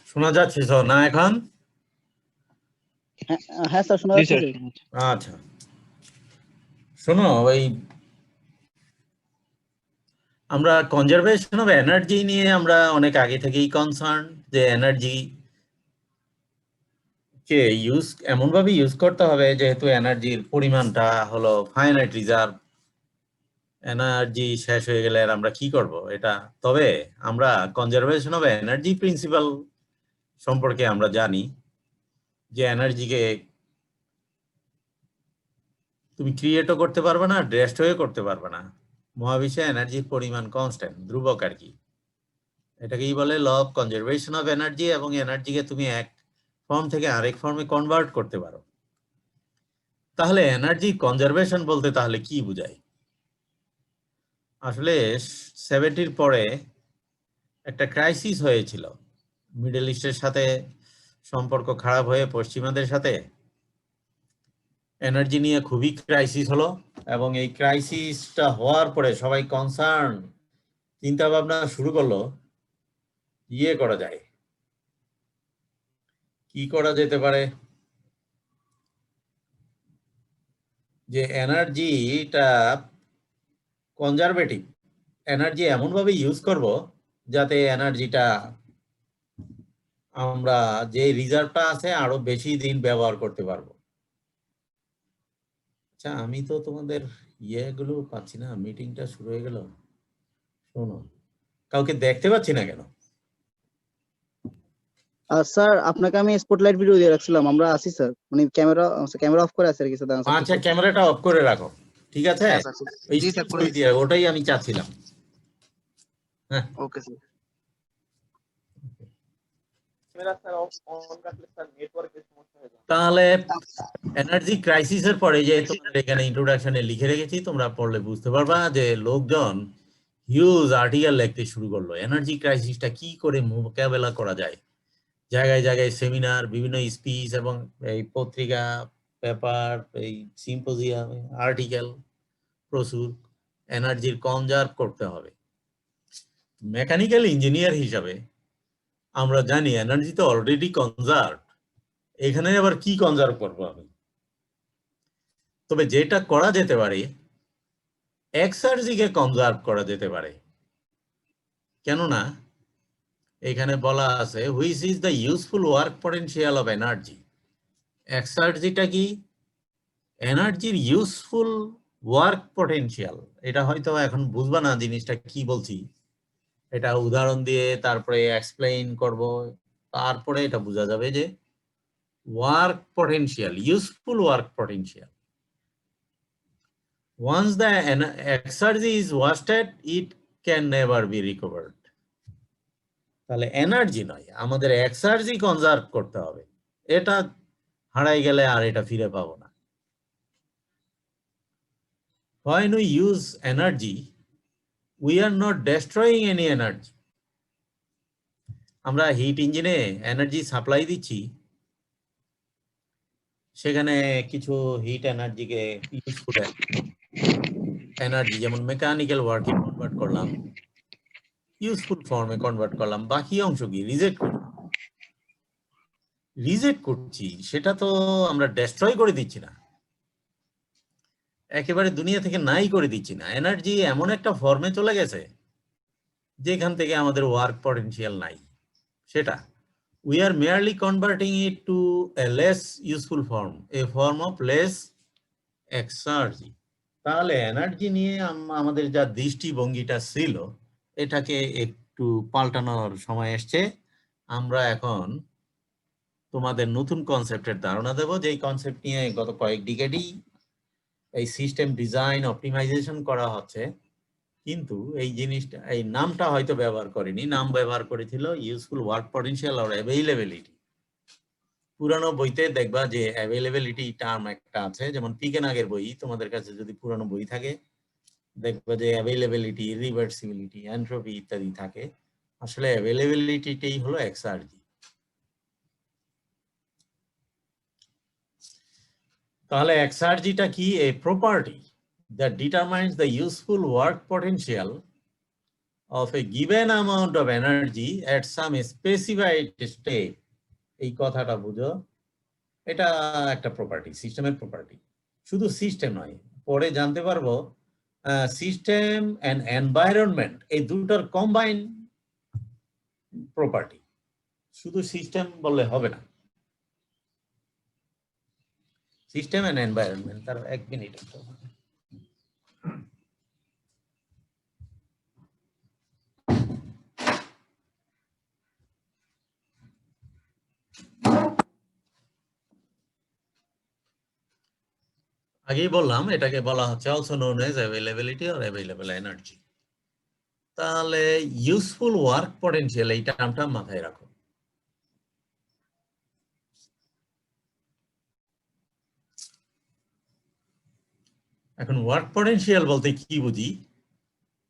শোনা যাচ্ছে তো না এখন? হ্যাঁ স্যার, শোনা যাচ্ছে। আচ্ছা, শোনো, ওই আমরা কনজারভেশন অফ এনার্জি নিয়ে আমরা অনেক আগে থেকেই কনসার্ন যে এনার্জি কে এমন ভাবে ইউজ করতে হবে যেহেতু এনার্জির পরিমাণটা হলো ফাইনাইট রিজার্ভ। এনার্জি শেষ হয়ে গেলে আর আমরা কি করব এটা। তবে আমরা কনজারভেশন অফ এনার্জি প্রিন্সিপাল সম্পর্কে আমরা জানি যে এনার্জিকে তুমি ক্রিয়েটও করতে পারবে না, ডেস্ট্রয়ও করতে পারবে না। মহাবিশ্বে এনার্জির পরিমাণ কনস্ট্যান্ট, ধ্রুবক আর কি। এটাকেই বলে law of conservation of energy, এবং এনার্জিকে তুমি এক ফর্ম থেকে আরেক ফর্মে কনভার্ট করতে পারো। তাহলে এনার্জি কনজারভেশন বলতে তাহলে কি বোঝায়? আসলে 70-র পরে একটা ক্রাইসিস হয়েছিল, মিডল ইস্টের সাথে সম্পর্ক খারাপ হয়ে পশ্চিমাদের সাথে এনার্জি নিয়ে খুবই ক্রাইসিস হলো। এবং এই ক্রাইসিসটা হওয়ার পরে সবাই কনসার্ন চিন্তা ভাবনা শুরু করলো ইয়ে করা যায়, কি করা যেতে পারে, যে এনার্জিটা কনজারভেটিভ এনার্জি এমনভাবে ইউজ করব যাতে এনার্জিটা আমরা যে রিজার্ভটা আছে আরো বেশি দিন ব্যবহার করতে পারবো। আচ্ছা, আমি তো তোমাদের ইয়েগুলো পাচ্ছি না, মিটিংটা শুরু হয়ে গেল। শোনো, কাউকে দেখতে পাচ্ছি না কেন? স্যার, আপনাকে আমি স্পটলাইট ভিডিও দিয়ে রাখছিলাম, আমরা আছি স্যার, মানে ক্যামেরা অফ করে আছে আর কি স্যার। আচ্ছা, ক্যামেরাটা অফ করে রাখো, ঠিক আছে? হ্যাঁ স্যার, ওই জি স্যার, করে দিচ্ছি। ওটাই আমি চাচ্ছিলাম। হ্যাঁ, ওকে স্যার। তাহলে এনার্জি ক্রাইসিসের পরে যে তোমাদের এখানে ইন্ট্রোডাকশনে লিখে রেখেছি, তোমরা পড়লে বুঝতে পারবা যে লোকজন হিউজ আর্টিকেল লিখতে শুরু করলো এনার্জি ক্রাইসিসটা কি করে মোকাবেলা করা যায়। জায়গায় জায়গায় সেমিনার, বিভিন্ন স্পিচ এবং এই পত্রিকা, পেপার, এই সিম্পোজিয়াম, আর্টিকেল প্রচুর। এনার্জির কনজার্ভ করতে হবে। মেকানিক্যাল ইঞ্জিনিয়ার হিসাবে আমরা জানি এনার্জি তো অলরেডি কনজার্ভ, এখানে আবার কি কনজার্ভ করবো আমি? তবে যেটা করা যেতে পারে, এক্সার্জিকে কনজার্ভ করা যেতে পারে। কেননা এখানে বলা আছে which is the useful work potential of energy. এক্সার্জিটা কি? এনার্জির ইউজফুল ওয়ার্ক পটেনশিয়াল। এটা হয়তো এখন বুঝবা না জিনিসটা কি বলছি, এটা উদাহরণ দিয়ে তারপরে এক্সপ্লেইন করব, তারপরে এটা বোঝা যাবে যে work potential, useful work potential. Once the exergy is wasted, it can never be recovered. তাহলে এনার্জি নয়, আমাদের এক্সার্জি কনজার্ভ করতে হবে। এটা হারাই গেলে আর এটা ফিরে পাবো না। When we use energy, we are not destroying any energy. আমরা হিট ইঞ্জিনে এনার্জি সাপ্লাই দিচ্ছি, সেখানে কিছু হিট এনার্জিকে ইউজ করে এনার্জি যেমন মেকানিক্যাল ওয়ার্কে কনভার্ট করলাম, ইউজফুল ফর্মে কনভার্ট করলাম, বাকি অংশ কি রিজেক্ট করছি, সেটা তো আমরা ডেস্ট্রয় করে দিচ্ছি না, একেবারে দুনিয়া থেকে নাই করে দিচ্ছি না। এনার্জি এমন একটা ফর্মে চলে গেছে যেখান থেকে আমাদের ওয়ার্ক পটেনশিয়াল নাই, সেটা we are merely converting it to a less useful form, a form of less exergy. তাহলে এনার্জি নিয়ে আমাদের যা দৃষ্টিভঙ্গিটা ছিল এটাকে একটু পাল্টানোর সময় এসছে। আমরা এখন তোমাদের নতুন কনসেপ্টের ধারণা দেব, যে কনসেপ্ট নিয়ে গত কয়েক ডিকেডই এই সিস্টেম ডিজাইন অপটিমাইজেশন করা হচ্ছে, কিন্তু এই জিনিসটা, এই নামটা হয়তো ব্যবহার করেনি, নাম ব্যবহার করেছিল ইউজফুল ওয়ার্ক পটেনশিয়াল আর অ্যাভেইলেবিলিটি। পুরানো বইতে দেখবা যে অ্যাভেইলেবিলিটি টার্ম একটা আছে, যেমন পিকেনাগের বই, তোমাদের কাছে যদি পুরানো বই থাকে দেখবা যে অ্যাভেইলেবিলিটি, রিভার্সিবিলিটি, এন্ট্রপি ইত্যাদি থাকে। আসলে অ্যাভেইলেবিলিটিটাই হলো এক্সার্জি। তাহলে এক্সার্জিটা কি? এ property that determines the useful work potential of a given amount of energy at some specified state, এই কথাটা বুঝো, এটা একটা প্রপার্টি, সিস্টেমের প্রপার্টি। শুধু সিস্টেম নয়, পরে জানতে পারবো সিস্টেম এন্ড এনভায়রনমেন্ট এই দুটোর কম্বাইন প্রপার্টি, শুধু সিস্টেম বললে হবে না। সিস্টেম এন্ড এনভায়রনমেন্ট, তার 1 মিনিট। আগেই বললাম এটাকে বলা হচ্ছে also known as availability or available energy. তাহলে ইউজফুল ওয়ার্ক পটেনশিয়াল এই টার্মটা মাথায় রাখো। এখন ওয়ার্ক পটেনশিয়াল বলতে কি বুঝি,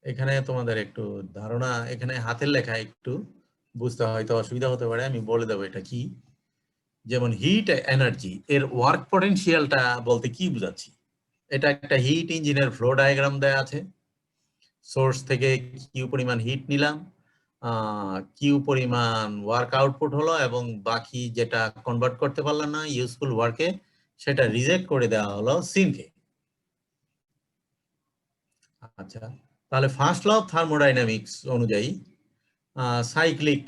এখানে তোমাদের একটু ধারণা, এখানে হাতের লেখা একটু বুঝতে হয়তো অসুবিধা হতে পারে, আমি বলে দেবো এটা কি। যেমন হিট এনার্জি এর ওয়ার্ক পটেনশিয়ালটা বলতে কি বুঝাচ্ছি, এটা একটা হিট ইঞ্জিনের ফ্লো ডায়াগ্রাম দেয়া আছে। সোর্স থেকে কিউ পরিমাণ হিট নিলাম, কিউ পরিমাণ ওয়ার্ক আউটপুট হলো, এবং বাকি যেটা কনভার্ট করতে পারলাম না ইউজফুল ওয়ার্কে, সেটা রিজেক্ট করে দেওয়া হলো সিনকে। আচ্ছা, তাহলে ফার্স্ট ল অফ থার্মোডাইনামিক্স অনুযায়ী cyclic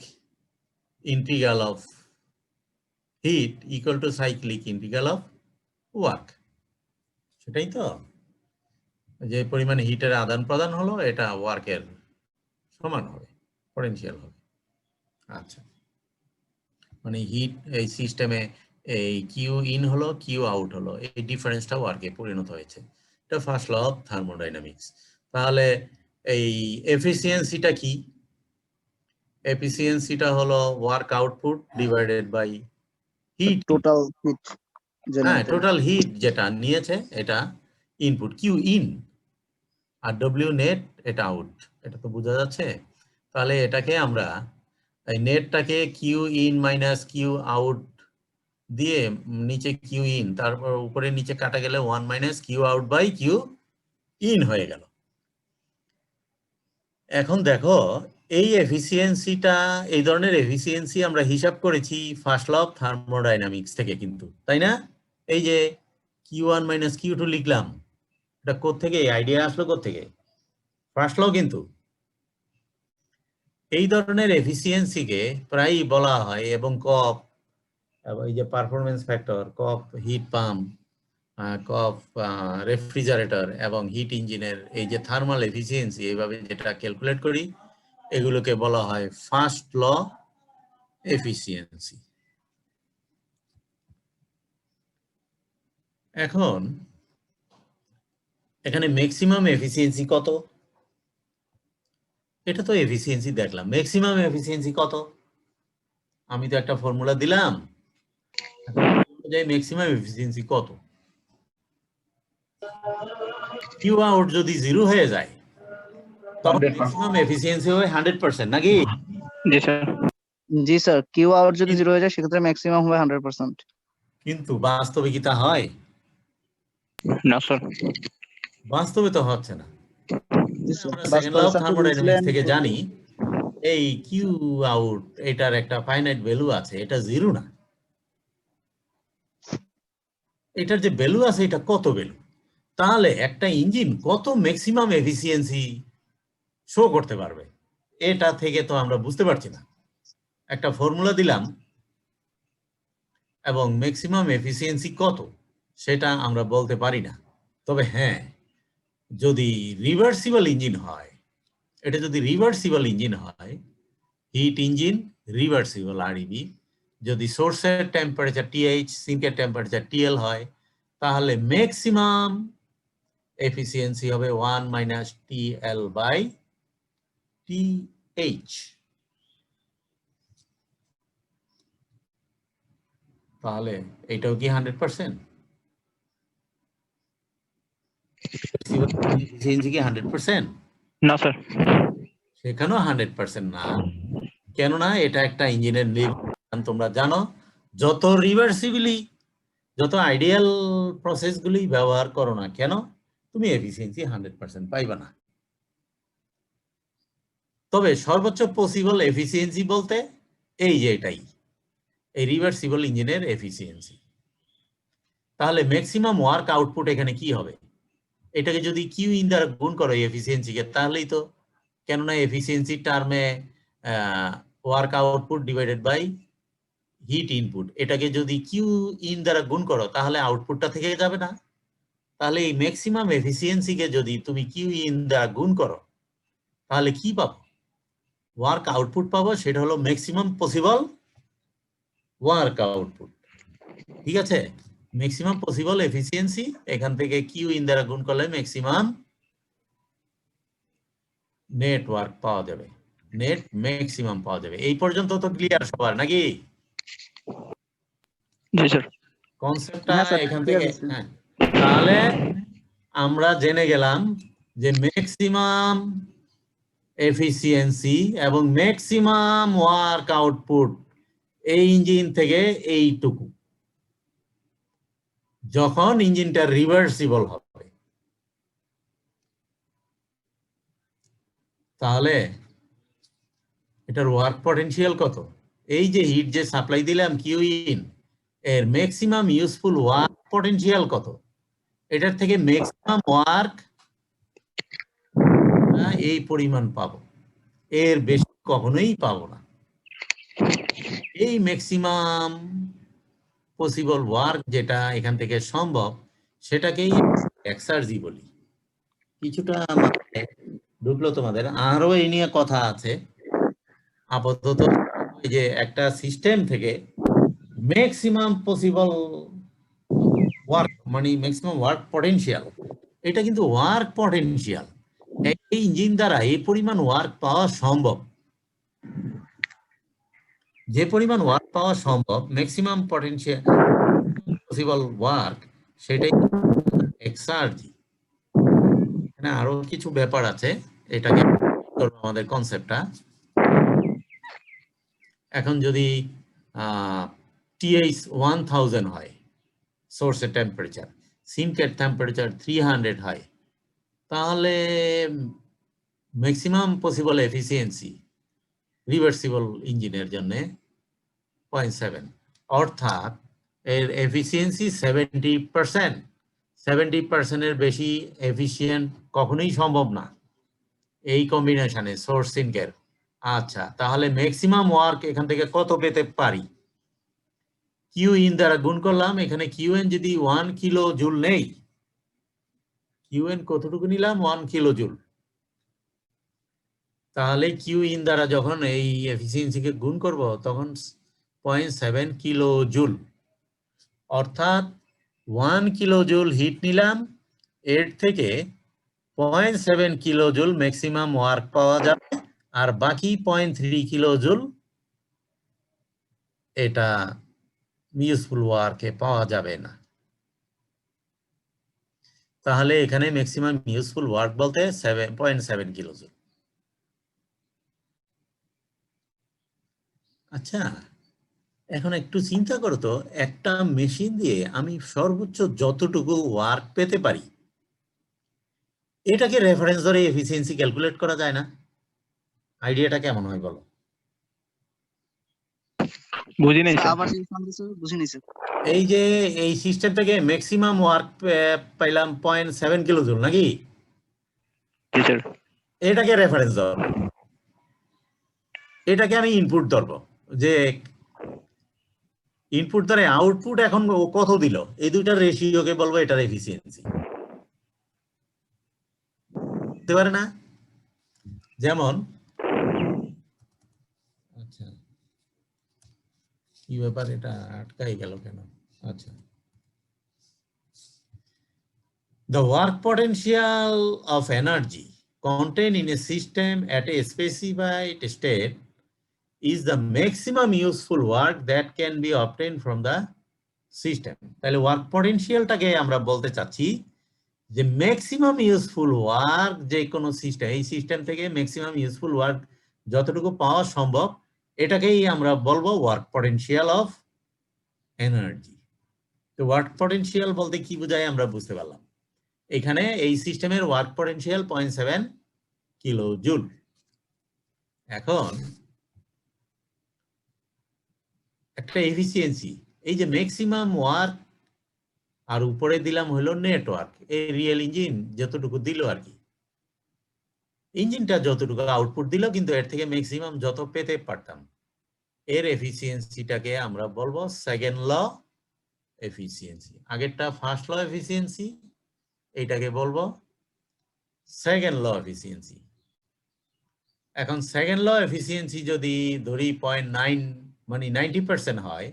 integral of heat equal to cyclic integral of work, সেটাই তো, যে পরিমাণে হিটের আদান প্রদান হলো এটা ওয়ার্কের সমান হবে, পটেনশিয়াল হবে। আচ্ছা, মানে হিট এই সিস্টেমে এই কিউ ইন হলো কিউ আউট হলো, এই ডিফারেন্সটা ওয়ার্কে পরিণত হয়েছে, এটা ফার্স্ট ল অফ থার্মোডাইনামিক্স। তাহলে এই এফিসিয়েন্সিটা কি? এফিসিয়েন্সিটা হলো work output divided by heat, total heat হ্যাঁ, জেনারেটেড। টোটাল হিট যেটা নিয়েছে এটা ইনপুট কিউ ইন, আর ডব্লিউ নেট এটা আউট, এটা তো বোঝা যাচ্ছে। তাহলে এটাকে আমরা এই নেটটাকে Q in minus Q out দিয়ে নিচে কিউ ইন, তারপর উপরে নিচে কাটা গেলে 1 minus Q out by Q in হয়ে গেল। এখন দেখো এই এফিসিয়েন্সিটা, এই ধরনের এফিসিয়েন্সি আমরা হিসাব করেছি ফার্স্ট ল অফ থার্মোডাইনামিক্স থেকে কিন্তু, তাই না? এই যে কিউ1 মাইনাস কিউ2 লিখলাম, এটা কোত্থেকে আইডিয়া আসলো, কোত্থেকে? First law. কিন্তু এই ধরনের এফিসিয়েন্সিকে প্রায়ই বলা হয়, এবং কপ, এই যে পারফরমেন্স ফ্যাক্টর, কপ হিট পাম্প, কপ রেফ্রিজারেটর এবং হিট ইঞ্জিনের এই যে থার্মাল এফিসিয়েন্সি এইভাবে যেটা ক্যালকুলেট করি, এগুলোকে বলা হয় ফার্স্ট ল এফিসিয়েন্সি। এখন এখানে ম্যাক্সিমাম এফিসিয়েন্সি কত, এটা তো এফিসিয়েন্সি দেখলাম, ম্যাক্সিমাম এফিসিয়েন্সি কত? আমি তো একটা ফর্মুলা দিলাম, ম্যাক্সিমাম এফিসিয়েন্সি কত? কিউ আউট যদি 0 হয়ে যায় তখন ম্যাক্সিমাম এফিসিয়েন্সি হবে 100%, নাকি? জি স্যার। জি স্যার, কিউ আউট যদি 0 হয়ে যায় সেক্ষেত্রে ম্যাক্সিমাম হবে 100%। কিন্তু বাস্তবে কি তা হয়? না স্যার। বাস্তবে তো হচ্ছে না। আমরা সেকেন্ড ল বাস্তবে অফ স্যার থার্মোডাইনামিক্স থেকে বলছিলেন জানি এই কিউ আউট এটার একটা ফাইনাইট ভ্যালু আছে, এটা 0 না। এটার যে ভ্যালু আছে এটা কত ভ্যালু? তাহলে একটা ইঞ্জিন কত ম্যাক্সিমাম এফিসিয়েন্সি শো করতে পারবে, এটা থেকে তো আমরা বুঝতে পারছি না। একটা ফর্মুলা দিলাম এবং ম্যাক্সিমাম এফিসিয়েন্সি কত সেটা আমরা বলতে পারি না। তবে হ্যাঁ, যদি রিভার্সিবল ইঞ্জিন হয়, এটা যদি রিভার্সিবল ইঞ্জিন হয়, হিট ইঞ্জিন রিভার্সিবল আরইবি, যদি সোর্সের টেম্পারেচার টিএইচ, সিঙ্কের টেম্পারেচার টিএল হয়, তাহলে ম্যাক্সিমাম এফিসিয়েন্সি হবে 1 মাইনাস টিএল বাই টিএইচ। তাহলে এটাও কি 100%? এফিসিয়েন্সি কি 100%? না স্যার। সেখানেও 100% না, কেননা এটা একটা ইঞ্জিনের লিমিট। তোমরা জানো যত রিভার্সিবলি, যত আইডিয়াল প্রসেসগুলি ব্যবহার করো না কেন, তুমি এফিসিয়েন্সি 100% পাইবা না। তবে সর্বোচ্চ পসিবল এফিসিয়েন্সি বলতে এই যে এটাই, এই রিভার্সিবল ইঞ্জিনের এফিসিয়েন্সি। তাহলে ম্যাক্সিমাম ওয়ার্ক আউটপুট এখানে কি হবে? এটাকে যদি কিউ ইন দ্বারা গুণ করো এফিসিয়েন্সিকে, তাহলেই তো, কেননা এফিসিয়েন্সি টার্মে work output divided by heat input, এটাকে যদি কিউ ইন দ্বারা গুণ করো তাহলে আউটপুটটা থেকে যাবে না? তাহলে এই ম্যাক্সিমাম এফিসিয়েন্সিকে যদি তুমি কিউ ইন দ্বারা গুণ করো তাহলে কি পাবো? ওয়ার্ক আউটপুট পাবো, সেটা হলো ম্যাক্সিমাম পসিবল ওয়ার্ক আউটপুট। ঠিক আছে, ম্যাক্সিমাম পসিবল এফিসিয়েন্সি, এখান থেকে কিউ ইন দ্বারা গুণ করলে ম্যাক্সিমাম নেটওয়ার্ক পাওয়া যাবে, নেট ম্যাক্সিমাম পাওয়া যাবে। এই পর্যন্ত তো ক্লিয়ার সবার নাকি? জি স্যার। কনসেপ্টটা হ্যাঁ স্যার, এখান ঠিক থেকে, আছে। হ্যাঁ। তাহলে আমরা জেনে গেলাম যে ম্যাক্সিমাম এফিসিয়েন্সি এবং ম্যাক্সিমাম ওয়ার্ক আউটপুট এই ইঞ্জিন থেকে এইটুকু, যখন ইঞ্জিনটা রিভার্সিবল হবে। তাহলে এটার ওয়ার্ক পটেনশিয়াল কত? এই যে হিট যে সাপ্লাই দিলাম কিউ ইন, এর ম্যাক্সিমাম ইউজফুল ওয়ার্ক পটেনশিয়াল কত? এটার থেকে ম্যাক্সিমাম ওয়ার্ক এই পরিমাণ পাবো, এর বেশি কখনোই পাবো না। এই ম্যাক্সিমাম পসিবল ওয়ার্ক যেটা এখান থেকে সম্ভব, সেটাকেই এক্সার্জি বলি। কিছুটা মাথায় ঢুকলো তোমাদের? আরো এই নিয়ে কথা আছে। আপাতত যে একটা সিস্টেম থেকে ম্যাক্সিমাম পসিবল ওয়ার্ক মানে ম্যাক্সিমাম ওয়ার্ক পটেনশিয়াল, এটা কিন্তু ওয়ার্ক পটেনশিয়াল। এই ইঞ্জিন দ্বারা এই পরিমাণ ওয়ার্ক পাওয়া সম্ভব, যে পরিমাণ ওয়ার্ক পাওয়া সম্ভব ম্যাক্সিমাম পটেনশিয়াল পসিবল ওয়ার্ক, সেটাই এক্সার্জি। এখানে আরো কিছু ব্যাপার আছে, এটাকে আমাদের কনসেপ্টটা। এখন যদি টিএইচ 1000 হয় সোর্সের টেম্পারেচার, সিঙ্কের টেম্পারেচার 300 হয়, তাহলে ম্যাক্সিমাম পসিবল এফিসিয়েন্সি রিভার্সিবল ইঞ্জিনের জন্য 0.7, অর্থাৎ এর এফিসিয়েন্সি 70%। 70%-এর বেশি এফিসিয়েন্ট কখনোই সম্ভব না এই কম্বিনেশনে সোর্স সিঙ্কের। আচ্ছা, তাহলে ম্যাক্সিমাম ওয়ার্ক এখান থেকে কত পেতে পারি? কিউ ইন দ্বারা গুণ করলাম, এখানে কিউ এন যদি 1 কিলো জুল নেই, কিউ এন কতটুকু নিলাম? 1 কিলো জুল। তাহলে কিউ ইন দ্বারা যখন এই এফিসিয়েন্সিকে গুণ করব তখন 0.7 কিলো জুল, অর্থাৎ 1 কিলো জুল হিট নিলাম, এর থেকে 0.7 কিলো জুল ম্যাক্সিমাম ওয়ার্ক পাওয়া যাবে, আর বাকি 0.3 কিলো জুল এটা ইউজফুল ওয়ার্কে পাওয়া যাবে না। তাহলে এখানে ম্যাক্সিমাম ইউজফুল ওয়ার্ক বলতে 0.7 কিলো জুল। আচ্ছা, এখন একটু চিন্তা করো তো, একটা মেশিন দিয়ে আমি সর্বোচ্চ যতটুকু ওয়ার্ক পেতে পারি, এটাকে রেফারেন্স ধরে এফিসিয়েন্সি ক্যালকুলেট করা যায় না? আইডিয়াটা কেমন হয় বলো? বুঝি নাই স্যার। আবার বুঝিনি স্যার। এই যে এই সিস্টেম থেকে ম্যাক্সিমাম ওয়ার্ক পাইলাম 0.7 কিলো জুল নাকি? জি স্যার। এটাকে রেফারেন্স ধরো, এটাকে আমি ইনপুট ধরবো, যে ইনপুট ধরে আউটপুট এখন ও কত দিল, এই দুইটার রেশিওকে বলবো এটার এফিসিয়েন্সি। হতে পারে না? যেমন, আচ্ছা কি ব্যাপার, এটা আটকাই গেল কেন? আচ্ছা, the work potential of energy contained in a system at a specified state is the maximum useful work that can be obtained from the system. তাহলে ওয়ার্ক পটেনশিয়ালটাকে আমরা বলতে চাচ্ছি যে ম্যাক্সিমাম ইউজফুল ওয়ার্ক যে কোনো সিস্টেম, এই সিস্টেম থেকে maximum useful work যতটুকু পাওয়া সম্ভব, এটাকেই আমরা বলবো ওয়ার্ক পটেনশিয়াল অফ এনার্জি। তো ওয়ার্ক পটেনশিয়াল বলতে কি বোঝায় আমরা বুঝতে পারলাম। এখানে এই সিস্টেমের ওয়ার্ক পটেনশিয়াল 0.7 কিলো জুল। এখন একটা এফিসিয়েন্সি, এই যে ম্যাক্সিমাম ওয়ার্ক আর উপরে দিলাম হলো নেটওয়ার্ক, এই রিয়েল ইঞ্জিন যতটুকু দিল আর কি, ইঞ্জিনটা যতটুকু আউটপুট দিল, কিন্তু এর থেকে ম্যাক্সিমাম যত পেতে পারতাম, এর এফিসিয়েন্সিটাকে আমরা বলবো সেকেন্ড ল এফিসিয়েন্সি। আগেরটা ফার্স্ট ল এফিসিয়েন্সি, এইটাকে বলবো সেকেন্ড ল এফিসিয়েন্সি। এখন সেকেন্ড ল এফিসিয়েন্সি যদি ধরি 0.9 মানে 90% হয়,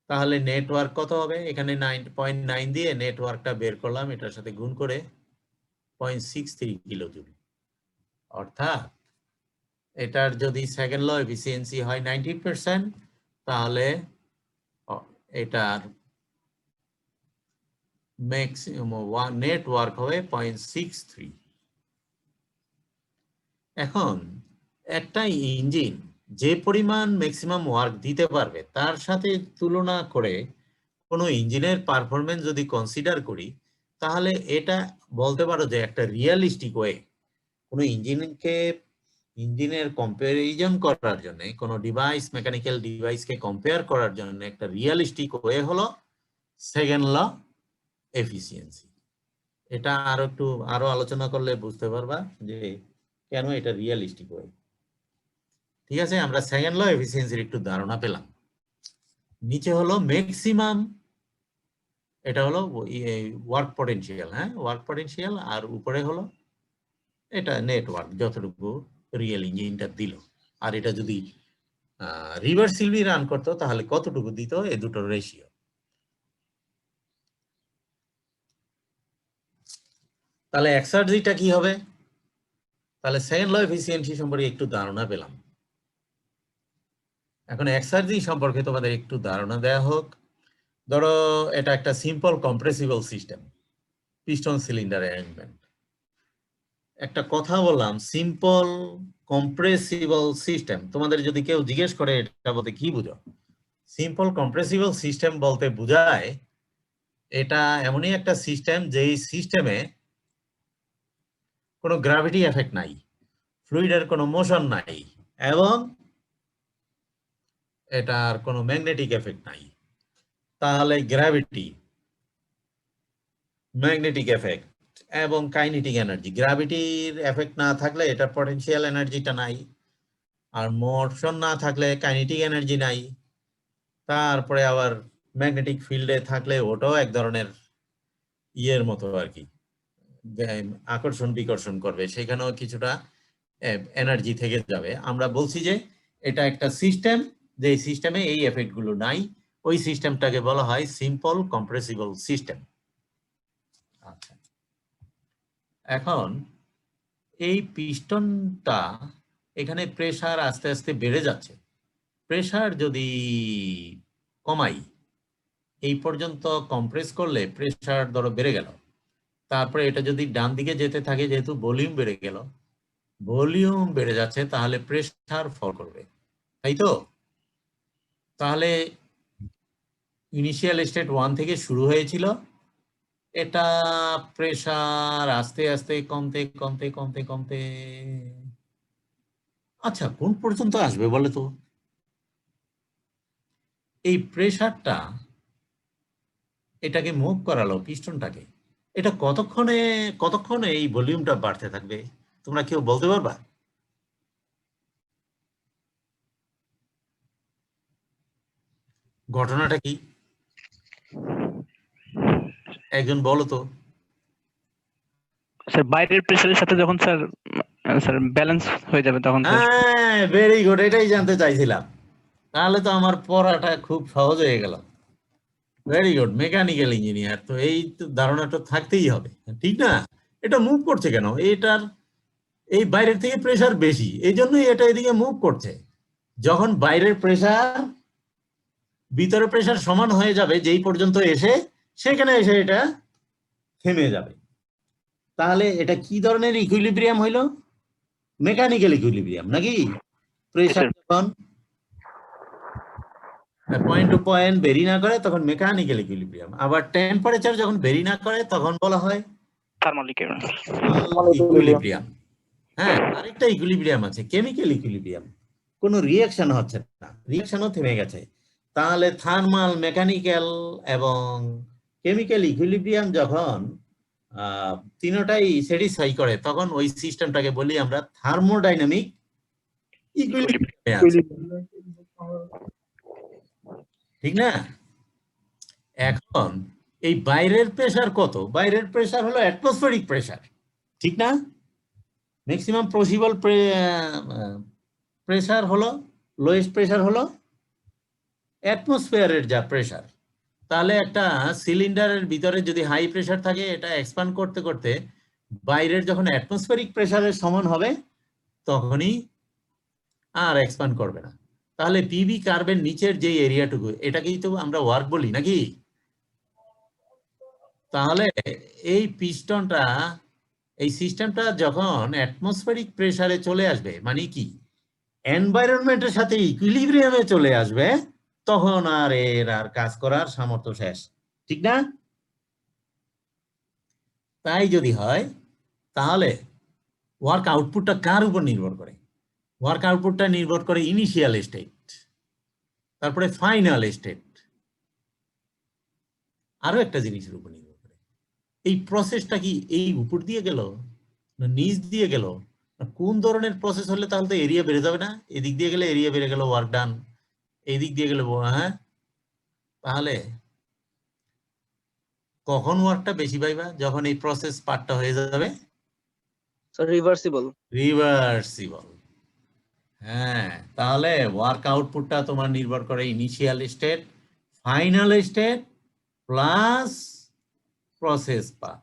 তাহলে নেটওয়ার্ক কত হবে? এখানে 9.9 দিয়ে নেটওয়ার্কটা বের করলাম, এটার সাথে গুণ করে 0.63 কিলোজুল। অর্থাৎ এটার যদি সেকেন্ড ল এফিসিয়েন্সি হয় 90%, তাহলে এটার ম্যাক্সিমাম নেটওয়ার্ক হবে 0.63। এখন একটা ইঞ্জিন যে পরিমাণ ম্যাক্সিমাম ওয়ার্ক দিতে পারবে, তার সাথে তুলনা করে কোনো ইঞ্জিনের পারফরমেন্স যদি কনসিডার করি, তাহলে এটা বলতে পারো যে একটা রিয়েলিস্টিক ওয়ে কোনো ইঞ্জিনের কম্পারিজন করার জন্য, কোনো ডিভাইস মেকানিক্যাল ডিভাইসকে কম্পেয়ার করার জন্য একটা রিয়েলিস্টিক ওয়ে হলো সেকেন্ড ল এফিসিয়েন্সি। এটা আরো আলোচনা করলে বুঝতে পারবা যে কেন এটা রিয়েলিস্টিক ওয়ে। ঠিক আছে, আমরা সেকেন্ড ল এফিসিয়েন্সির একটু ধারণা পেলাম। নিচে হলো ম্যাক্সিমাম, এটা হলো ওয়ার্ক পটেনশিয়াল, হ্যাঁ ওয়ার্ক পটেনশিয়াল, আর উপরে হলো এটা নেটওয়ার্ক যতটুকু রিয়েল ইঞ্জিনটা দিল। আর এটা যদি রিভার্সিবলি রান করতো তাহলে কতটুকু দিত, এই দুটোর রেশিও। তাহলে এক্সার্জিটা কি হবে? তাহলে সেকেন্ড ল এফিসিয়েন্সি সম্পর্কে একটু ধারণা পেলাম। এখন এক্সার্জি সম্পর্কে তোমাদের একটু ধারণা দেয়া হোক। ধরো এটা একটা simple compressible system, piston cylinder arrangement. একটা কথা বললাম, সিম্পল কম্প্রেসিবল সিস্টেম। তোমাদের যদি কেউ জিজ্ঞেস করে এটা বলতে কি বুঝো, সিম্পল কম্প্রেসিবল সিস্টেম বলতে বোঝায় এটা এমনই একটা সিস্টেম যেই সিস্টেমে কোনো গ্র্যাভিটি এফেক্ট নাই, ফ্লুইডের কোনো মোশন নাই, এবং এটার কোনো ম্যাগনেটিক এফেক্ট নাই। তাহলে গ্র্যাভিটি, ম্যাগনেটিক এফেক্ট এবং কাইনেটিক এনার্জি, গ্র্যাভিটির এফেক্ট না থাকলে এটার পটেনশিয়াল এনার্জিটা নাই, আর মোশন না থাকলে কাইনেটিক এনার্জি নাই, তারপরে আবার ম্যাগনেটিক ফিল্ডে থাকলে ওটাও এক ধরনের ইয়ের মতো আর কি, আকর্ষণ বিকর্ষণ করবে, সেখানেও কিছুটা এনার্জি থেকে যাবে। আমরা বলছি যে এটা একটা সিস্টেম, যে সিস্টেমে এই এফেক্ট গুলো নাই, ওই সিস্টেমটাকে বলা হয় সিম্পল কম্প্রেসিবল সিস্টেম। আচ্ছা, এখন এই পিস্টনটা এখানে প্রেসার আস্তে আস্তে বেড়ে যাচ্ছে। প্রেসার যদি কমাই, এই পর্যন্ত কম্প্রেস করলে প্রেসার ধরো বেড়ে গেল, তারপরে এটা যদি ডান দিকে যেতে থাকে, যেহেতু ভলিউম বেড়ে গেল, ভলিউম বেড়ে যাচ্ছে, তাহলে প্রেসার ফল করবে, তাই তো? তাহলে ইনিশিয়াল স্টেট 1 থেকে শুরু হয়েছিল, এটা প্রেসার আস্তে আস্তে কমতে কমতে কমতে কমতে, আচ্ছা কোন পর্যন্ত আসবে বলে তো? এই প্রেসারটা এটাকে মুভ করালো পিস্টনটাকে, এটা কতক্ষণে এই ভলিউমটা বাড়তে থাকবে তোমরা কেউ বলতে পারবা? ঘটনাটা কি একজন বলো তো? স্যার বাইরের প্রেসারের সাথে যখন স্যার ব্যালেন্স হয়ে যাবে তখন স্যার। হ্যাঁ, ভেরি গুড, এটাই জানতে চাইছিলাম। তাহলে তো আমার পড়াটা খুব সহজ হয়ে গেল। ভেরি গুড, মেকানিক্যাল ইঞ্জিনিয়ার তো এই তো ধারণাটা থাকতেই হবে, ঠিক না? এটা মুভ করছে কেন? এটার এই বাইরের থেকে প্রেসার বেশি, এই জন্যই এটা এদিকে মুভ করছে। যখন বাইরের প্রেসার ভিতরের প্রেসার সমান হয়ে যাবে, যেই পর্যন্ত এসে সেখানে এসে এটা থেমে যাবে। তাহলে এটা কি ধরনের ইকুইলিব্রিয়াম হইল? মেকানিক্যাল ইকুইলিব্রিয়াম নাকি? প্রেসার যখন পয়েন্ট টু পয়েন্ট ভেরি না করে তখন মেকানিক্যাল ইকুইলিব্রিয়াম, আবার টেম্পারেচার যখন ভেরি না করে তখন বলা হয় থার্মাল ইকুইলিব্রিয়াম। হ্যাঁ, আরেকটা ইকুইলিব্রিয়াম আছে, কেমিক্যাল ইকুইলিব্রিয়াম। কোনো রিঅ্যাকশন হচ্ছে না, রিঅ্যাকশনও থেমে গেছে। তাহলে থার্মাল, মেকানিক্যাল এবং কেমিক্যাল ইকুইলিব্রিয়াম যখন তিনটাই স্যাটিসফাই করে, তখন ওই সিস্টেমটাকে বলি আমরা থার্মোডাইনামিক ইকুইলিব্রিয়ামে আছে, ঠিক না? এখন এই বাইরের প্রেসার কত? বাইরের প্রেসার হলো অ্যাটমসফেরিক প্রেসার, ঠিক না? ম্যাক্সিমাম পসিবল প্রেসার হলো, লোয়েস্ট প্রেসার হলো অ্যাটমসফিয়ারের যা প্রেসার। তাহলে একটা সিলিন্ডারের ভিতরে যদি হাই প্রেসার থাকে, এটা এক্সপ্যান্ড করতে করতে বাইরের যখন অ্যাটমসফেরিক প্রেসারের সমান হবে, তখনই আর এক্সপ্যান্ড করবে না। তাহলে পিবি কার্ভের নিচের যে এরিয়াটুকু, এটাকেই তো আমরা ওয়ার্ক বলি নাকি? তাহলে এই পিস্টনটা, এই সিস্টেমটা যখন অ্যাটমসফেরিক প্রেসারে চলে আসবে, মানে কি এনভায়রনমেন্টের সাথে ইকুইলিব্রিয়ামে চলে আসবে, তখন আর এর আর কাজ করার সামর্থ্য শেষ, ঠিক না? তাই যদি হয়, তাহলে ওয়ার্ক আউটপুটটা কার উপর নির্ভর করে? ওয়ার্ক আউটপুটটা নির্ভর করে ইনিশিয়াল স্টেট, তারপরে ফাইনাল স্টেট, আরো একটা জিনিসের উপর নির্ভর করে। এই প্রসেসটা কি এই উপর দিয়ে গেল না নিচ দিয়ে গেল, না কোন ধরনের প্রসেস হলে তাহলে তো এরিয়া বেড়ে যাবে না? এদিক দিয়ে গেলে এরিয়া বেড়ে গেল, ওয়ার্ক ডান। এই দিক দিয়ে গেলে, হ্যাঁ, তাহলে কখন ওয়ার্কটা বেশি পাইবা? যখন এই প্রসেস পার্টটা হয়ে যাবে রিভার্সিবল। রিভার্সিবল। হ্যাঁ, তাহলে ওয়ার্ক আউটপুটটা তোমার নির্ভর করে initial state, final state plus process part.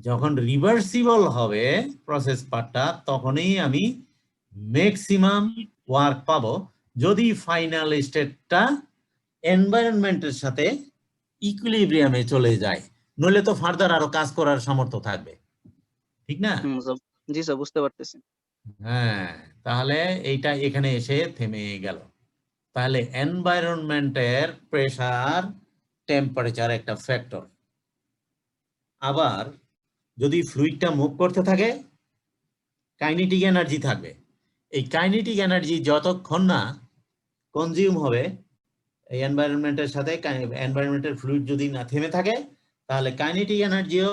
যখন রিভার্সিবল হবে প্রসেস পার্টটা, তখনই আমি ম্যাক্সিমাম ওয়ার্ক পাবো, যদি ফাইনাল স্টেটটা এনভায়রনমেন্টের সাথে ইকুইলিব্রিয়ামে চলে যায়। নইলে তো ফার্দার আরো কাজ করার সামর্থ্য থাকবে, ঠিক না? জি স্যার, বুঝতে পারতেছি। হ্যাঁ, তাহলে এইটা এখানে এসে থেমে গেল। তাহলে এনভায়রনমেন্টের প্রেসার, টেম্পারেচার একটা ফ্যাক্টর। আবার যদি ফ্লুইডটা মুভ করতে থাকে, কাইনেটিক এনার্জি থাকবে। এই কাইনেটিক এনার্জি যতক্ষণ না কনজিউম হবে এই এনভায়রনমেন্টের সাথে, এনভায়রনমেন্টের ফ্লুইড যদি না থেমে থাকে, তাহলে কাইনেটিক এনার্জিও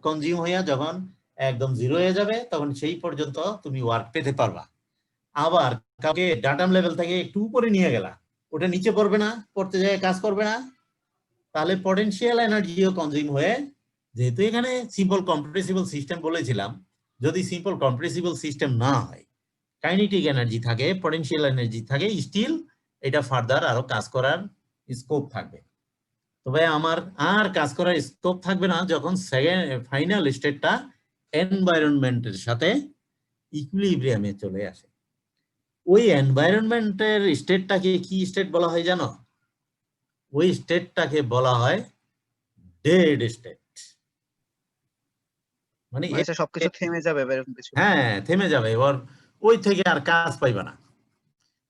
কনজিউম হইয়া যখন একদম জিরো হয়ে যাবে, তখন সেই পর্যন্ত তুমি ওয়ার্ক পেতে পারবা। আবার কাউকে ডাটাম লেভেল থেকে একটু উপরে নিয়ে গেলা, ওটা নিচে পড়বে না, পড়তে যায় কাজ করবে না, তাহলে পটেনশিয়াল এনার্জিও কনজিউম হয়ে, যেহেতু এখানে সিম্পল কম্প্রেসিবল সিস্টেম বলেছিলাম, যদি সিম্পল কম্প্রেসিবল সিস্টেম না হয়, কাইনেটিক এনার্জি থাকে, পটেনশিয়াল এনার্জি থাকে, স্টিল এটা ফার্দার আরো কাজ করার স্কোপ থাকবে। তবে আমার আর কাজ করার স্কোপ থাকবে না যখন ফাইনাল স্টেটটা এনভায়রনমেন্টের সাথে ইকুইলিব্রিয়ামে চলে আসে। ওই এনভায়রনমেন্টের স্টেটটাকে কি স্টেট বলা হয় জানো? ওই স্টেটটাকে বলা হয় ডেড স্টেট। মানে সবকিছু থেমে যাবে এরকম কিছু? হ্যাঁ, থেমে যাবে, এবার ওই থেকে আর কাজ পাইবে না।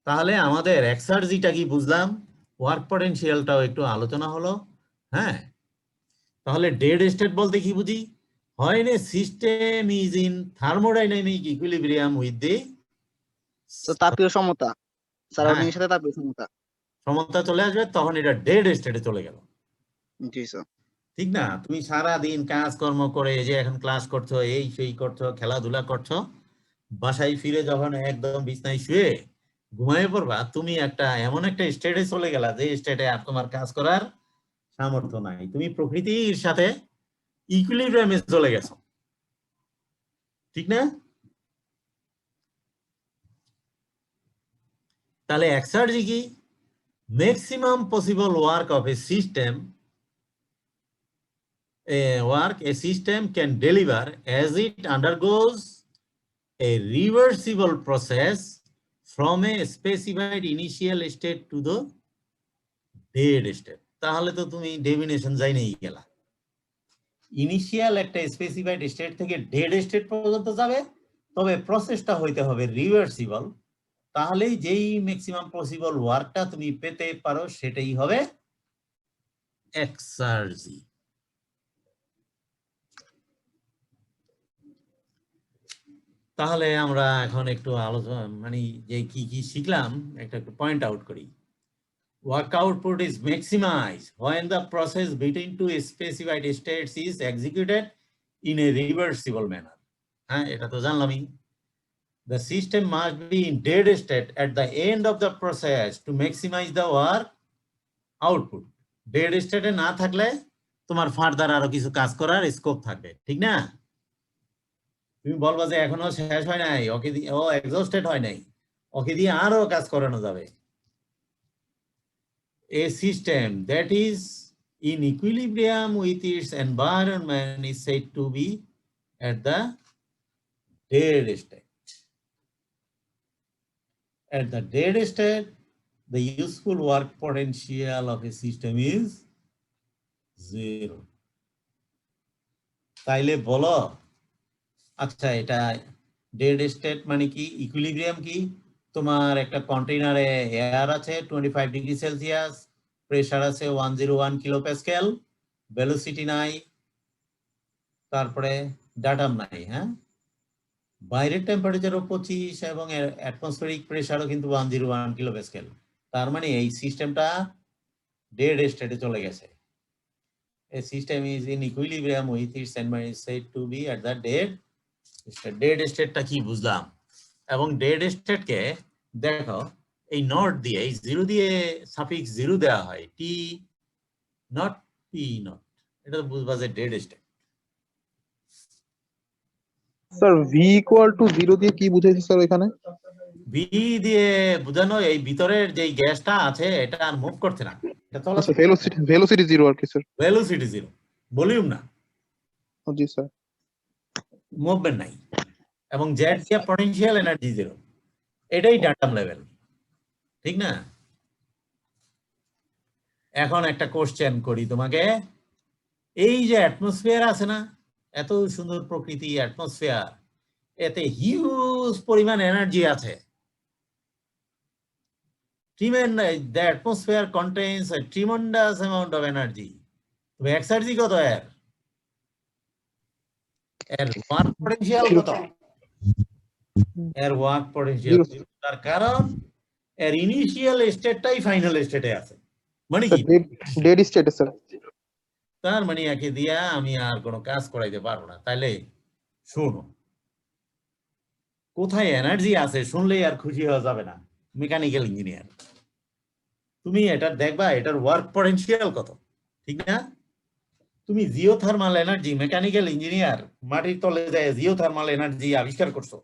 তাহলে আমাদের এক্সার্জিটা কি বুঝলাম, ওয়ার্ক পটেনশিয়ালটাও একটু আলোচনা হলো। হ্যাঁ, তাহলে ডেড স্টেট বলতে কি বুঝি? হয় না system is in thermodynamic equilibrium with the, তো তাপীয় সমতা, সারাউন্ডিং হ্যাঁ, এর সাথে তাপীয় সমতা। সমতা চলে আসবে, তখন এটা ডেড স্টেটে চলে গেল, জি স্যার। ঠিক না? তুমি সারা দিন কাজকর্ম করে, এই যে এখন ক্লাস করছো, এই সেই করছো, খেলাধুলা করছো, বাসায় ফিরে যখন একদম বিছনায় শুয়ে ঘুমায় পড়বা, তুমি একটা এমন একটা স্টেটে চলে গেলা যে স্টেটে আর তোমার কাজ করার সামর্থ্য নাই, তুমি প্রকৃতির সাথে ইকুইলিব্রিয়ামে চলে গেছো, ঠিক না? তাহলে এক্সার্জি কি? Maximum possible work of a system, a system can deliver as it undergoes a reversible process from a specified initial state to the dead state. তাহলে তো তুমি ডেফিনেশন যাই নেই গেলা, ইনিশিয়াল একটা স্পেসিফাইড স্টেট থেকে ডেড স্টেট পর্যন্ত যাবে, তবে প্রসেসটা হইতে হবে রিভার্সিবল। তাহলেই যেই ম্যাক্সিমাম পসিবল ওয়ার্কটা তুমি পেতে পারো, সেটাই হবে এক্সার্জি। তাহলে আমরা এখন একটু আলোচনা মানে যে কি কি শিখলাম একটা একটু পয়েন্ট আউট করি। Work output is maximized when the process between two specified states is executed in a reversible manner. হ্যাঁ, এটা তো জানলামই। The system must be in dead state at the end of the process to maximize the work output. Dead state না থাকলে তোমার further আরো কিছু কাজ করার স্কোপ থাকবে, ঠিক না? তুমি বলবা যে এখনো শেষ হয় নাই, ওকে দিয়ে ও এক্সহস্টেড হয় নাই, ওকে দিয়ে আরো কাজ করানো যাবে। A system that is in equilibrium with its environment is said to be at the dead state. At the dead state, the useful work potential of a system is 0. তাইলে বলো, আচ্ছা এটা ডেড স্টেট মানে কি, equilibrium কি? তোমার একটা কন্টেইনারে air আছে 25 ডিগ্রি সেলসিয়াস, প্রেসার আছে 101 কিলো প্যাসকেল, ভেলোসিটি নাই, তারপরে ডাটাম নাই। হ্যাঁ, বাইরের টেম্পারেচারও 25 এবং অ্যাটমসফেরিক প্রেসারও কিন্তু 101 কিলো প্যাসকেল। তার মানে এই সিস্টেমটা ডেড স্টেটে চলে গেছে। A system is in equilibrium with its environment is said to be at the dead state. Dead state টা কি বুঝলাম? এবং ডেড স্টেট কে দেখো এই নট দিয়ে, এই জিরো দিয়ে সাফিক্স জিরো দেওয়া হয়, টি নট পি নট, এটা তো বুঝবা যে dead state. Sir V equal to 0 দিয়ে কি বুঝাইছে স্যার এখানে? ভি দিয়ে বোঝানো এই ভিতরের যে গ্যাসটা আছে এটা আর মুভ করছে না, এটা চলে আচ্ছা ভেলোসিটি 0 আর কি স্যার? ভেলোসিটি জিরো, ভলিউম না, জি স্যার। মুভমেন্ট নাই। এবং জেড দিয়ে পটেনশিয়াল এনার্জি জিরো, এটাই ডাটাম লেভেল, ঠিক না? এখন একটা কোশ্চেন করি তোমাকে, এই যে অ্যাটমসফিয়ার আছে না, এত সুন্দর প্রকৃতি অ্যাটমসফিয়ার, এতে হিউজ পরিমাণ এনার্জি আছে। The atmosphere contains a tremendous amount of energy. তবে এক্সার্জি কত এর ওয়ার্ক পটেনশিয়াল কত? এর ওয়ার্ক পটেনশিয়াল, তার কারণ এর ইনিশিয়াল স্টেটটাই ফাইনাল স্টেটে আছে। মানে কি ডেড স্টেটে স্যার? তার মানে একে দিয়া আমি আর কোনো কাজ করাইতে পারবো না। তাইলে শোনো, কোথায় এনার্জি আছে শুনলেই আর খুশি হওয়া যাবে না। মেকানিক্যাল ইঞ্জিনিয়ার তুমি এটা দেখবা এটার ওয়ার্ক পটেনশিয়াল কত, ঠিক না? তুমি জিওথার্মাল এনার্জি, মেকানিক্যাল ইঞ্জিনিয়ার মাটির তলে যায় জিওথার্মাল এনার্জি আবিষ্কার করছো।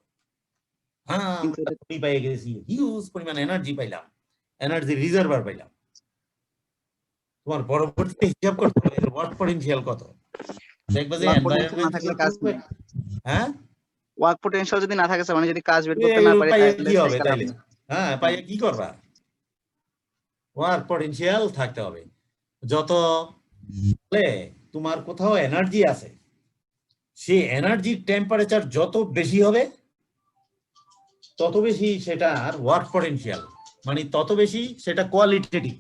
হ্যাঁ, পেয়ে গেছি, হিউজ পরিমাণ এনার্জি পাইলাম, এনার্জি রিজার্ভার পাইলাম। তোমার পরবর্তীতে হিসাব করতে হবে এর ওয়ার্ক পটেনশিয়াল কত। দেখবা যে এনভায়রনমেন্ট থাকলে কাজ হবে। হ্যাঁ, ওয়ার্ক পটেনশিয়াল যদি না থাকে স্যার, মানে যদি কাজ বের করতে না পারে কি হবে তাইলে? হ্যাঁ, পাইয়া কি করবা? ওয়ার্ক পটেনশিয়াল থাকতে হবে। যত তোমার কোথাও এনার্জি আছে, সেই এনার্জির টেম্পারেচার যত বেশি হবে তত বেশি সেটার ওয়ার্ক পটেনশিয়াল, মানে তত বেশি সেটা কোয়ালিটেটিভ।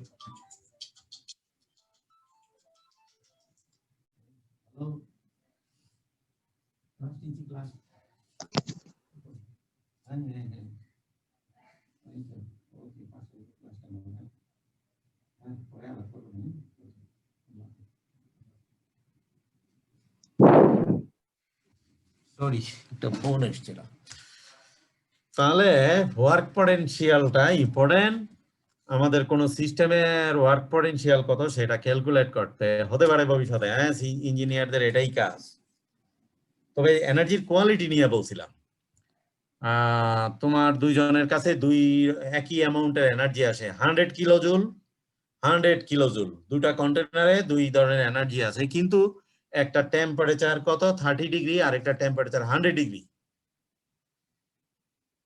সরি, একটা ফোন এসেছিল। তাহলে ওয়ার্ক পটেনশিয়ালটা ইম্পর্টেন্ট। আমাদের কোন সিস্টেমের ওয়ার্ক পটেনশিয়াল কত সেটা ক্যালকুলেট করতে হতে পারে ভবিষ্যতে। হ্যাঁ, ইঞ্জিনিয়ারদের এটাই কাজ। তবে এনার্জির কোয়ালিটি নিয়ে বলছিলাম, তোমার দুইজনের কাছে একই অ্যামাউন্টের এনার্জি আসে, 100 কিলোজুল 100 কিলোজুল, দুটা কন্টেনারে দুই ধরনের এনার্জি আছে, কিন্তু একটা টেম্পারেচার কত 30 ডিগ্রি আর একটা টেম্পারেচার 100 ডিগ্রি।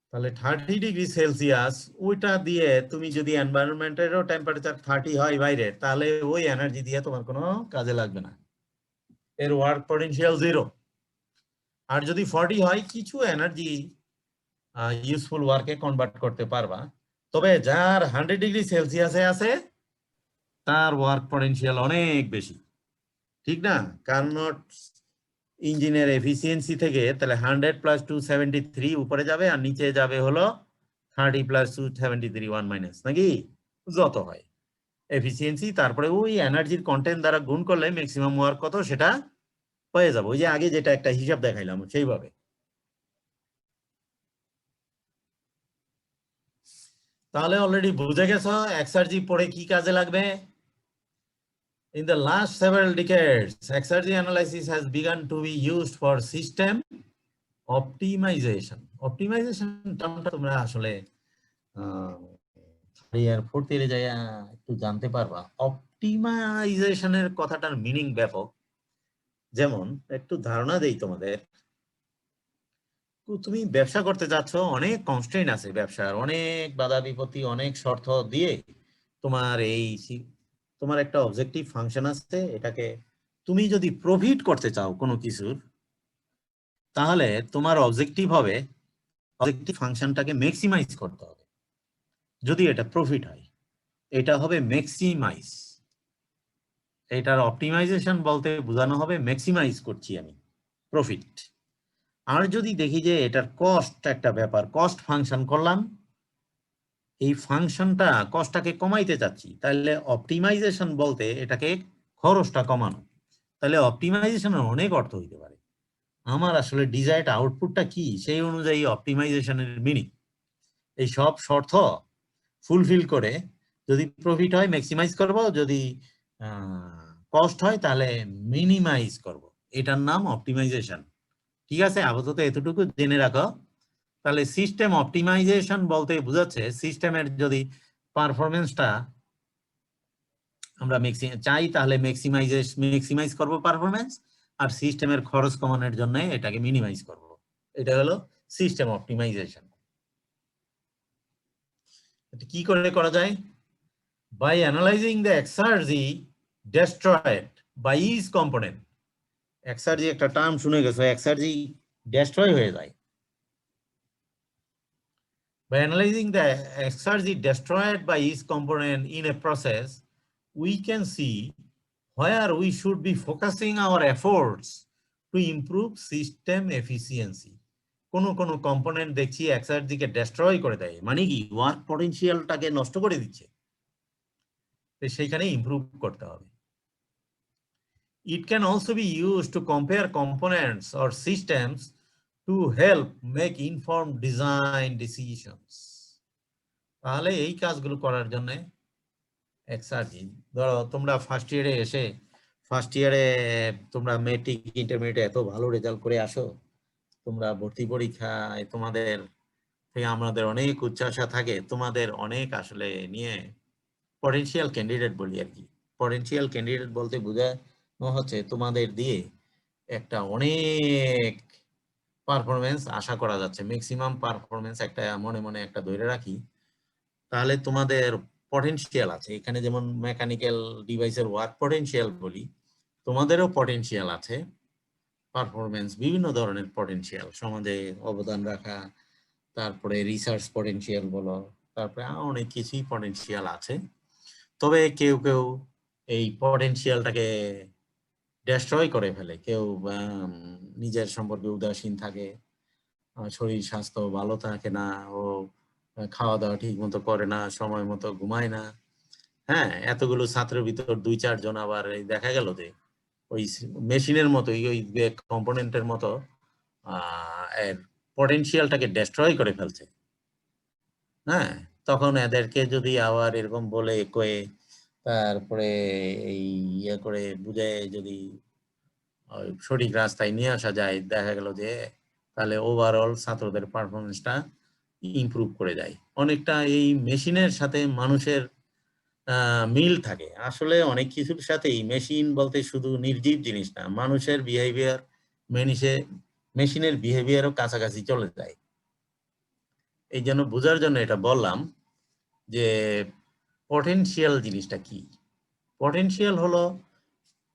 তাহলে 30 ডিগ্রি সেলসিয়াস ওইটা দিয়ে তুমি যদি এনভায়রনমেন্টেরও টেম্পারেচার 30 হয় বাইরে, তাহলে ওই এনার্জি দিয়ে তোমার কোনো কাজে লাগবে না, এর ওয়ার্ক পটেনশিয়াল 0। আর যদি 40 হয় কিছু এনার্জি ইউজফুল ওয়ার্কে কনভার্ট করতে পারবা। তবে যার 100 ডিগ্রি সেলসিয়াসে আছে তার ওয়ার্ক পটেনশিয়াল অনেক বেশি, ঠিক না? কারণ ইঞ্জিনের এফিসিয়েন্সি থেকে, তাহলে 100 প্লাস 273 উপরে যাবে, আর নিচে যাবে হলো 30 প্লাস 273 1 মাইনাস, নাকি যত হয় এফিসিয়েন্সি, তারপরে ওই এনার্জির কন্টেন্ট দ্বারা গুণ করলে ম্যাক্সিমাম ওয়ার্ক কত সেটা হয়ে যাবে। ওই যে আগে যেটা একটা হিসাব দেখাইলাম সেইভাবে। তাহলে অলরেডি বুঝে গেছো এক্সার্জি পড়ে কি কাজে লাগবে। In the last several decades, exergy analysis has begun to be used for system optimization. Optimization টার্মটা তোমরা আসলে ফোর্থ ইয়ারে যাই একটু জানতে পারবা। অপটিমাইজেশনের কথাটার মিনিং ব্যাপক। যেমন একটু ধারণা দেই তোমাদের, তুমি ব্যবসা করতে যাচ্ছ, অনেক কনস্ট্রেইন আছে ব্যবসার, অনেক বাধা বিপত্তি, অনেক শর্ত দিয়ে তোমার তোমার একটা অবজেক্টিভ ফাংশন আছে। এটাকে তুমি যদি প্রফিট করতে চাও কোনো কিছুর, তাহলে তোমার অবজেক্টিভ হবে অবজেক্টিভ ফাংশনটাকে ম্যাক্সিমাইজ করতে হবে। যদি এটা প্রফিট হয়, এটা হবে ম্যাক্সিমাইজ। এটার অপটিমাইজেশন বলতে বোঝানো হবে ম্যাক্সিমাইজ করছি আমি প্রফিট। আর যদি দেখি যে এটার কস্ট একটা ব্যাপার, কস্ট ফাংশন করলাম, এই ফাংশনটা কস্টটাকে কমাইতে চাচ্ছি, তাহলে অপটিমাইজেশন বলতে এটাকে খরচটা কমানো। তাহলে অপটিমাইজেশনের অনেক অর্থ হইতে পারে। আমার আসলে ডিজায়ার্ড আউটপুটটা কি সেই অনুযায়ী অপটিমাইজেশনের মিনিং। এই সব শর্ত ফুলফিল করে যদি প্রফিট হয় ম্যাক্সিমাইজ করব, যদি কস্ট হয় তাহলে মিনিমাইজ করব, এটার নাম অপটিমাইজেশন। ঠিক আছে, আপাতত এতটুকু জেনে রাখো। তাহলে সিস্টেম অপটিমাইজেশন বলতে বোঝাচ্ছে সিস্টেমের যদি পারফরমেন্সটা আমরা চাই, তাহলে ম্যাক্সিমাইজ করব পারফরমেন্স, আর সিস্টেমের খরচ কমানোর জন্য এটাকে মিনিমাইজ করব। এটা হলো সিস্টেম অপটিমাইজেশন। এটা কি করে করা যায়? By analysing the exergy destroyed by each component. Exergy একটা টার্ম শুনে গেছো, এক্সার্জি ডেস্ট্রয় হয়ে যায়। By analyzing the exergy destroyed by each component in a process, we can see where we should be focusing our efforts to improve system efficiency. কোনো কোনো component দেখছি এক্সার্জিকে destroy করে দেয়, মানে কি ওয়ার্ক পটেনশিয়ালটাকে নষ্ট করে দিচ্ছে, তো সেইখানে ইমপ্রুভ করতে হবে। It can also be used to compare components or systems to help make informed design decisions. তাহলে এই কাজগুলো করার জন্য এক্সার্জি, ধরো তোমরা ফার্স্ট ইয়ারে তোমরা মেট্রিক ইন্টারমিডিয়েটে এত ভালো রেজাল্ট করে আসো, তোমরা ভর্তি পরীক্ষায় তোমাদের থেকে আমাদের অনেক উচ্চাশা থাকে, তোমাদের অনেক আসলে নিয়ে পটেনশিয়াল ক্যান্ডিডেট বলি আর কি। পটেনশিয়াল ক্যান্ডিডেট বলতে বোঝানো হচ্ছে তোমাদের দিয়ে একটা অনেক পারফরমেন্স আশা করা যাচ্ছে, ম্যাক্সিমাম পারফরমেন্স একটা মনে মনে একটা ধরে রাখি। তাহলে তোমাদের পটেনশিয়াল আছে এখানে, যেমন মেকানিক্যাল ডিভাইসের ওয়ার্ক পটেনশিয়াল বলি, তোমাদেরও পটেনশিয়াল আছে, পারফরমেন্স বিভিন্ন ধরনের পটেনশিয়াল, সমাজে অবদান রাখা, তারপরে রিসার্চ পটেনশিয়াল বলো, তারপরে অনেক কিছুই পটেনশিয়াল আছে। তবে কেউ কেউ এই পটেনশিয়ালটাকে ডেস্ট্রয় করে ফেলে, কেউ নিজের সম্পর্কে উদাসীন থাকে, শরীর স্বাস্থ্য ভালো থাকে না, ও খাওয়া দাওয়া ঠিক মতো করে না, সময় মতো ঘুমায় না। হ্যাঁ, এতগুলো ছাত্রের ভিতর 2-4 জন আবার দেখা গেল যে ওই মেশিনের মতো, ওই কম্পোনেন্টের মতো এর পটেনশিয়ালটাকে ডেস্ট্রয় করে ফেলছে। হ্যাঁ, তখন এদেরকে যদি আবার এরকম বলে কয়ে তারপরে এই ইয়ে করে বুঝে যদি সঠিক রাস্তায় নিয়ে আসা যায়, দেখা গেল যে তাহলে ওভারঅল ছাত্রদের পারফরমেন্সটা ইমপ্রুভ করে যায় অনেকটা। এই মেশিনের সাথে মানুষের মিল থাকে আসলে অনেক কিছুর সাথেই। মেশিন বলতে শুধু নির্জীব জিনিস না, মানুষের বিহেভিয়ার মেশিনের বিহেভিয়ারও কাছাকাছি চলে যায়। এই জন্য বোঝার জন্য এটা বললাম যে পটেনশিয়াল জিনিসটা কি। পটেনশিয়াল হলো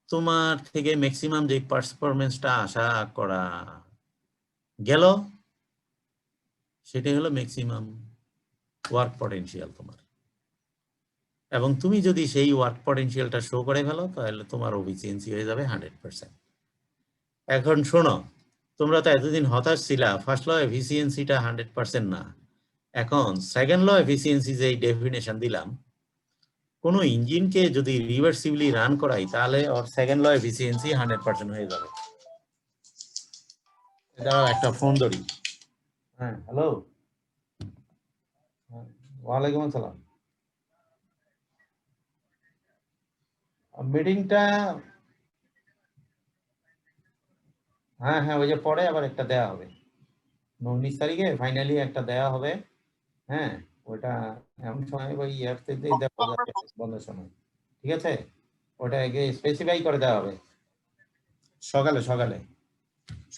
তোমার থেকে ম্যাক্সিমাম যে পারফরমেন্সটা আশা করা গেল, সেটাই হলো ম্যাক্সিমাম ওয়ার্ক পটেনশিয়াল তোমার। এবং তুমি যদি সেই ওয়ার্ক পটেনশিয়ালটা শো করে ফেলো, তাহলে তোমার এফিসিয়েন্সি হয়ে যাবে 100%। এখন শোনো, তোমরা তো এতদিন হতাশ ছিলা ফার্স্ট ল এফিসিয়েন্সিটা 100% না। এখন সেকেন্ড ল এফিসিয়েন্সি যে ডেফিনেশন দিলাম, কোন ইঞ্জিনকে যদি রিভার্সিবলি রান করাই তাহলে ওর সেকেন্ড ল এফিসিয়েন্সি 100% হয়ে যাবে। এটা একটা ফোন ধরি। হ্যাঁ, হ্যালো, ওয়ালাইকুম আসসালাম। মিটিংটা, হ্যাঁ হ্যাঁ, ওই যে পরে আবার একটা দেয়া হবে 19 তারিখে, ফাইনালি একটা দেয়া হবে। হ্যাঁ, ওটা এমন সময় ওই ইয়ারতে বন্ধের সময়, ঠিক আছে? ওটা আগে স্পেসিফাই করে দেওয়া হবে সকালে সকালে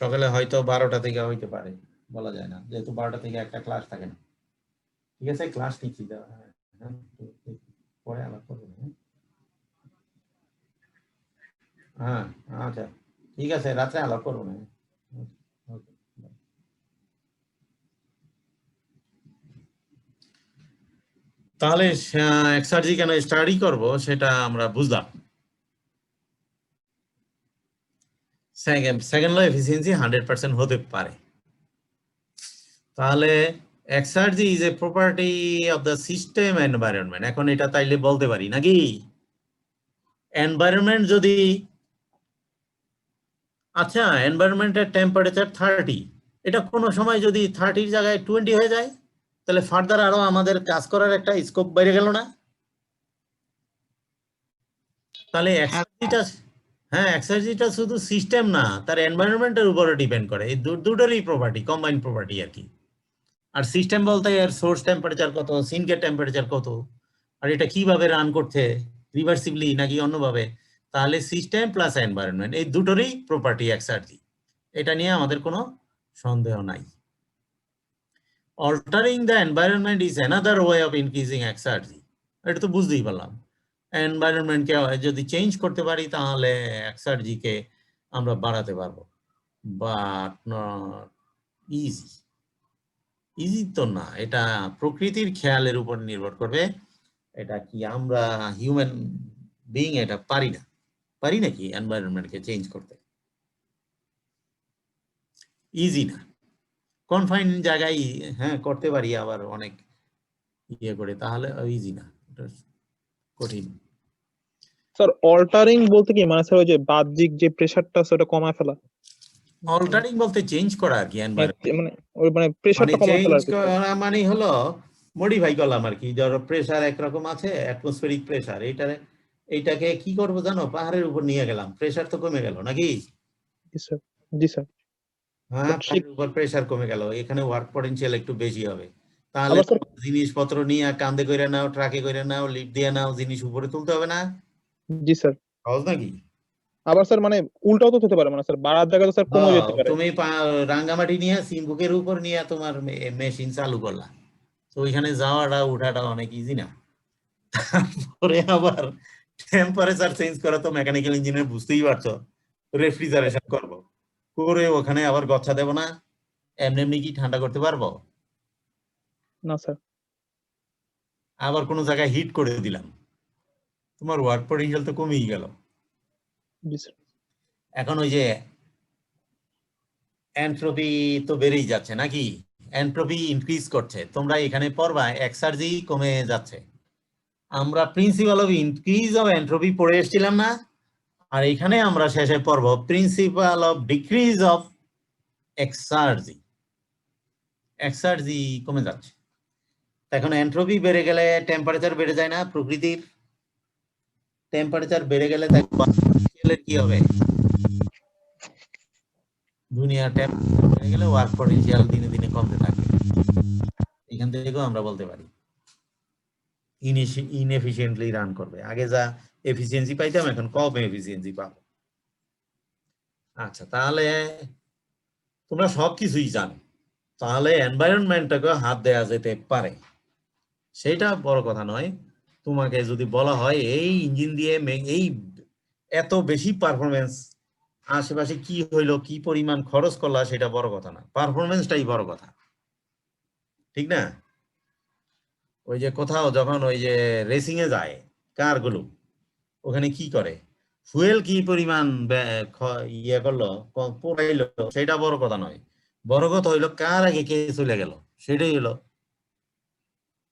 সকালে হয়তো 12টা থেকে হইতে পারে, বলা যায় না, যেহেতু 12টা থেকে একটা ক্লাস থাকে না। ঠিক আছে, ক্লাস নিচ্ছি। হ্যাঁ, পরে আবার করবো। হ্যাঁ, আচ্ছা ঠিক আছে, রাত্রে আলাপ করবো না। তাহলে এক্সার্জি কেন স্টাডি করব সেটা আমরা বুঝলাম। সেকেন্ড ল এফিসিয়েন্সি 100% হতে পারে। তাহলে exergy is a property of the system environment. এখন এটা তাইলে বলতে পারি নাকি, এনভায়রনমেন্ট যদি, আচ্ছা এনভায়রনমেন্টের টেম্পারেচার 30, এটা কোনো সময় যদি 30 জায়গায় 20 হয়ে যায়, তাহলে ফার্দার আরো আমাদের কাজ করার একটা স্কোপ বেড়ে গেল না? তাহলে এক্সার্জিটা, হ্যাঁ এক্সার্জিটা শুধু সিস্টেম না, তার এনভায়রনমেন্টের উপরে ডিপেন্ড করে। এই দুটোরই প্রপার্টি, কম্বাইন্ড প্রপার্টি আর কি। আর সিস্টেম বলতে এর সোর্স টেম্পারেচার কত, সিঙ্কের টেম্পারেচার কত, আর এটা কিভাবে রান করছে, রিভার্সিবলি নাকি অন্যভাবে। তাহলে সিস্টেম প্লাস এনভায়রনমেন্ট এই দুটোরই প্রপার্টি এক্সার্জি, এটা নিয়ে আমাদের কোনো সন্দেহ নাই। Altering the environment is another way of increasing exergy, এটা তো বুঝতেই পারলাম। এনভায়রনমেন্টকে যদি চেঞ্জ করতে পারি তাহলে এক্সার্জিকে আমরা বাড়াতে পারবো, বাট নট ইজি। ইজি তো না, এটা প্রকৃতির খেয়ালের উপর নির্ভর করবে। এটা কি আমরা হিউম্যান বিইং এটা পারি নাকি এনভায়রনমেন্টকে চেঞ্জ করতে? ইজি না। কনফাইন জায়গায় হ্যাঁ করতে পারি, আবার অনেক ইয়ে করে, তাহলে ইজি না, এটা কঠিন। স্যার অল্টারিং বলতে কি মানে স্যার ওই যে বাহ্যিক যে প্রেসারটা সেটা কমায় ফেলা, অল্টারিং বলতে চেঞ্জ করা আর কি, এনভায়রনমেন্ট মানে ওই মানে মানে প্রেসারটা কমায় ফেলা চেঞ্জ আর কি স্যার। করা মানে হলো মডিফাই করলাম আর কি। ধরো প্রেসার একরকম আছে, অ্যাটমসফেরিক প্রেসার, এইটাকে কি করবো জানো, পাহাড়ের উপর নিয়ে গেলাম, প্রেসার তো কমে গেল নাকি? জি স্যার, জি স্যার। হ্যাঁ, But পাহাড়ের উপর প্রেসার কমে গেল, এখানে ওয়ার্ক পটেনশিয়াল একটু বেশি হবে। তাহলে আবার স্যার, জিনিসপত্র নিয়ে কান্দে করে নাও, ট্রাকে করে নাও, লিফট দিয়ে নাও, জিনিস উপরে তুলতে হবে না? জি স্যার। সহজ নাকি? আবার স্যার মানে উল্টাও তো হতে পারে, মানে স্যার বাড়ার জায়গায় তো স্যার কমে যেতে পারে। তুমি রাঙ্গামাটি নিয়ে সিমবুকের উপর নিয়ে তোমার মেশিন চালু করলা, তো ওইখানে যাওয়াটা উঠাটা অনেক ইজি না। তারপরে আবার টেম্পারেচার চেঞ্জ করা তো মেকানিক্যাল ইঞ্জিনিয়ার, বুঝতেই পারছো। রেফ্রিজারেশন করবো, করে ওখানে আবার গচ্ছা দেবো না, এমনি এমনি কি ঠান্ডা করতে পারবো? না স্যার। আবার কোনো জায়গায় হিট করে দিলাম, তোমার ওয়ার্ক পটেনশিয়াল তো কমেই গেল। জি স্যার। এখন ওই যে এনট্রপি তো বেড়েই যাচ্ছে নাকি, এনট্রপি ইনক্রিজ করছে, তোমরা এখানে পড়বা এক্সার্জি কমে যাচ্ছে। আমরা principal of increase of entropy পড়ে এসেছিলাম না? আর এখানে আমরা শেষে পড়ব principal of decrease of exergy. Exergy কমে যাচ্ছে, এখন এনট্রপি বেড়ে গেলে টেম্পারেচার বেড়ে যায় না? প্রকৃতির টেম্পারেচার বেড়ে গেলে কি হবে? দুনিয়া টেম্পারেচার বেড়ে গেলে ওয়ার্ক পটেনশিয়াল দিনে দিনে কমতে থাকবে। এখান থেকেও আমরা বলতে পারি ইনএফিশিয়েন্টলি রান করবে। আগে যা এফিসিয়েন্সি পাইতাম এখন কম এফিসিয়েন্সি পাবো। আচ্ছা, তাহলে তোমরা সবকিছুই জানো, তাহলে এনভায়রনমেন্টটাকে হাত দেওয়া যেতে পারে, সেটা বড় কথা নয়। তোমাকে যদি বলা হয় এই ইঞ্জিন দিয়ে এই এত বেশি পারফরমেন্স, আশেপাশে কি হইলো, কি পরিমাণ খরচ করলা, সেটা বড় কথা না, পারফরমেন্সটাই বড় কথা, ঠিক না? ওই যে কোথাও যখন ওই যে রেসিং এ যায় কারগুলো, ওখানে কি করে, ফুয়েল কি পরিমাণ ইয়ে করলো পোড়াইলো সেটা বড় কথা নয়, বড় কথা হইলো কার আগে কে চলে গেল, সেটাই হলো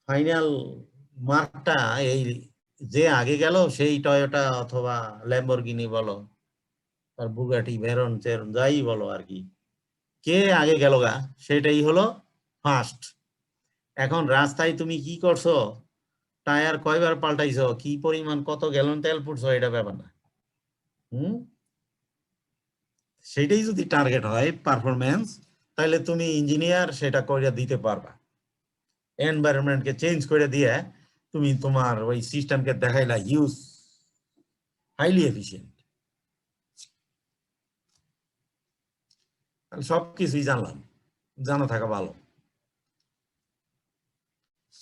ফাইনাল মার্কটা। এই যে আগে গেল সেই টয়োটা অথবা ল্যাম্বরগিনি বলো, তার বুগাটি ভেরন চেরন যাই বলো আর কি, কে আগে গেল গা সেটাই হলো ফার্স্ট। এখন রাস্তায় তুমি কি করছো, টায়ার কয়বার পাল্টাইছো, কি পরিমাণ কত গ্যালন তেল পুড়ছো, এটা ব্যাপার না। সেটাই যদি টার্গেট হয় পারফরম্যান্স, তাহলে তুমি ইঞ্জিনিয়ার সেটা করে দিতে পারবা। এনভায়রনমেন্টকে চেঞ্জ করে দিয়ে তুমি তোমার ওই সিস্টেমকে দেখাইলা ইউজ হাইলি এফিশিয়েন্ট। সবকিছুই জানলাম, জানা থাকা ভালো।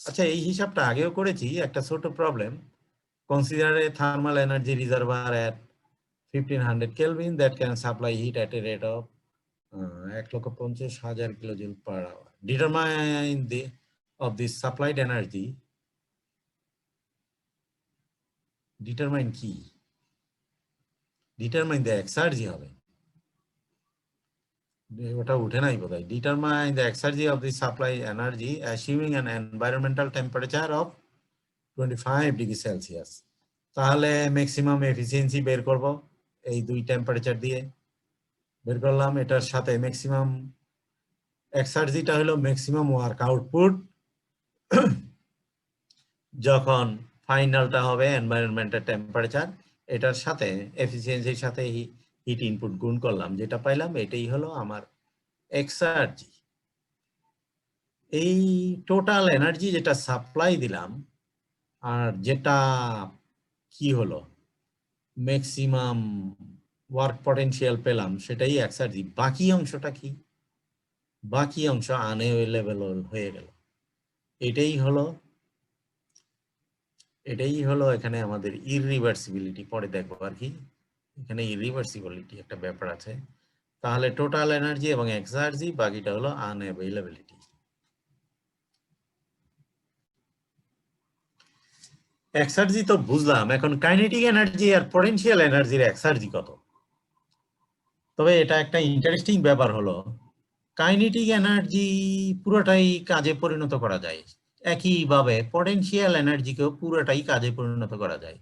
আচ্ছা, এই হিসাবটা আগেও করেছি, একটা ছোট problem. Consider A thermal energy reservoir at 1500 Kelvin that can supply heat at a rate of 1,50,000 kilojoule per hour. Determine of this supplied energy. Determine কি? Determine the exergy হবে। ওটা উঠে নাই বোধহয়। Determine the exergy of the supply energy assuming an environmental temperature of 25 degree Celsius. তাহলে maximum efficiency বের করব এই দুই টেম্পারেচার দিয়ে। বের করলাম, এটার সাথে ম্যাক্সিমাম এক্সার্জিটা হলো ম্যাক্সিমাম ওয়ার্ক আউটপুট যখন ফাইনালটা হবে এনভায়রনমেন্টের টেম্পারেচার, এটার সাথে এফিসিয়েন্সির সাথে হিট ইনপুট গুণ করলাম, যেটা পাইলাম এটাই হলো আমার এক্সার্জি। এই টোটাল এনার্জি যেটা সাপ্লাই দিলাম আর যেটা কি হলো ম্যাক্সিমাম ওয়ার্ক পটেনশিয়াল পেলাম সেটাই এক্সার্জি। বাকি অংশটা কি? বাকি অংশ আনএভেলেবল হয়ে গেল। এটাই হলো এখানে আমাদের ইররিভার্সিবিলিটি। পরে দেখবো আর কি, এখানে ইররিভার্সিবিলিটি একটা ব্যাপার আছে। তাহলে টোটাল এনার্জি এবং এক্সার্জি, বাকিটা হলো আনএভেলেবিলিটি। এক্সার্জি তো বুঝলাম, এখন কাইনেটিক এনার্জি আর পটেনশিয়াল এনার্জির এক্সার্জি কত? তবে এটা একটা ইন্টারেস্টিং ব্যাপার হলো, কাইনেটিক এনার্জি পুরোটাই কাজে পরিণত করা যায়, একইভাবে পটেনশিয়াল এনার্জিকেও পুরোটাই কাজে পরিণত করা যায়।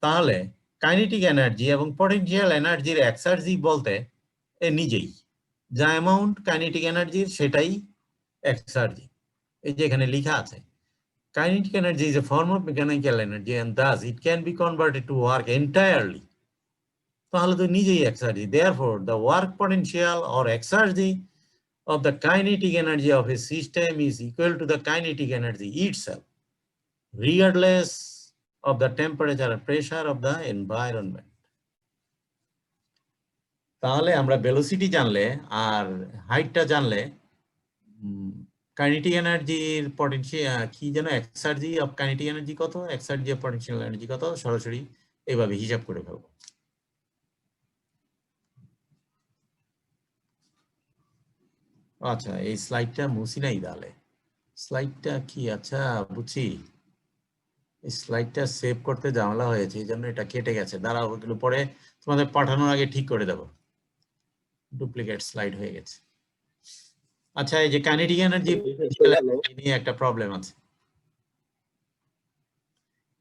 তাহলে কাইনেটিক এনার্জি এবং পটেনশিয়াল এনার্জির এক্সার্জি বলতে নিজেই যা অ্যামাউন্ট কাইনেটিক এনার্জির সেটাই এক্সার্জি। এই যে এখানে লেখা আছে, kinetic energy is a form of mechanical energy and thus it can be converted to work entirely. তাহলে তো নিজেই exergy. Therefore the work potential or exergy of the kinetic energy of a system is equal to the kinetic energy itself, regardless of the temperature and pressure of the environment. তাহলে আমরা velocity জানলে আর হাইটটা জানলে kinetic এনার্জির potential কি যেন exergy of kinetic energy কত, exergy of potential energy কত, সরাসরি এইভাবে হিসাব করে ফেলবো। আচ্ছা, এই স্লাইডটা মুছি নাই, তাহলে স্লাইডটা কি? আচ্ছা বুঝছি, এই স্লাইডটা সেভ করতে ঝামেলা হয়েছে, এই জন্য এটা কেটে গেছে। দাঁড়াও, এগুলো পরে তোমাদের পাঠানোর আগে ঠিক করে দেবো, ডুপ্লিকেট স্লাইড হয়ে গেছে। আচ্ছা, এই যে কাইনেটিক এনার্জি নিয়ে একটা প্রবলেম আছে,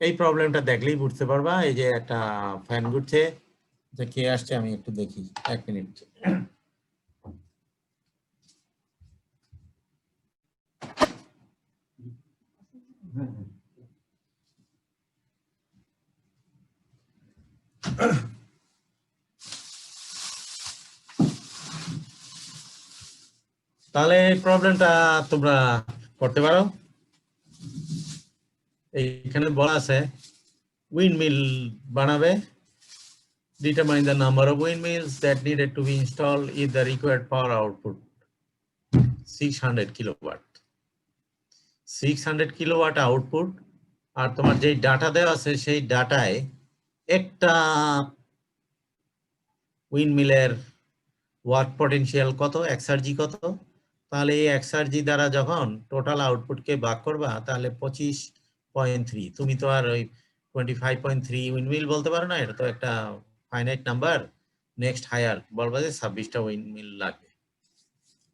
এই প্রবলেমটা দেখলেই বুঝতে পারবা। এই যে একটা ফ্যান ঘুরছে, যে কে আসছে আমি একটু দেখি, 1 মিনিট। তাহলে এই প্রবলেমটা তোমরা করতে পারো। এইখানে বলা আছে উইন্ডমিল বানাবে, determine the number of windmills that needed to be installed if the required power output 600 kilowatt. 600 kilowatt output, আর তোমার যে ডাটা দেওয়া আছে সেই ডাটায় একটা উইন্ডমিলের ওয়ার্ক পটেনশিয়াল কত, এক্সার্জি কত। তাহলে এই এক্সার্জি দ্বারা যখন টোটাল আউটপুটকে ভাগ করবা তাহলে 25.3। তুমি তো আর ওই 25.3 উইন্ডমিল বলতে পারো না, এটা তো একটা ফাইনাইট নাম্বার, নেক্সট হায়ার বলবা যে 26টা উইন্ডমিল লাগবে।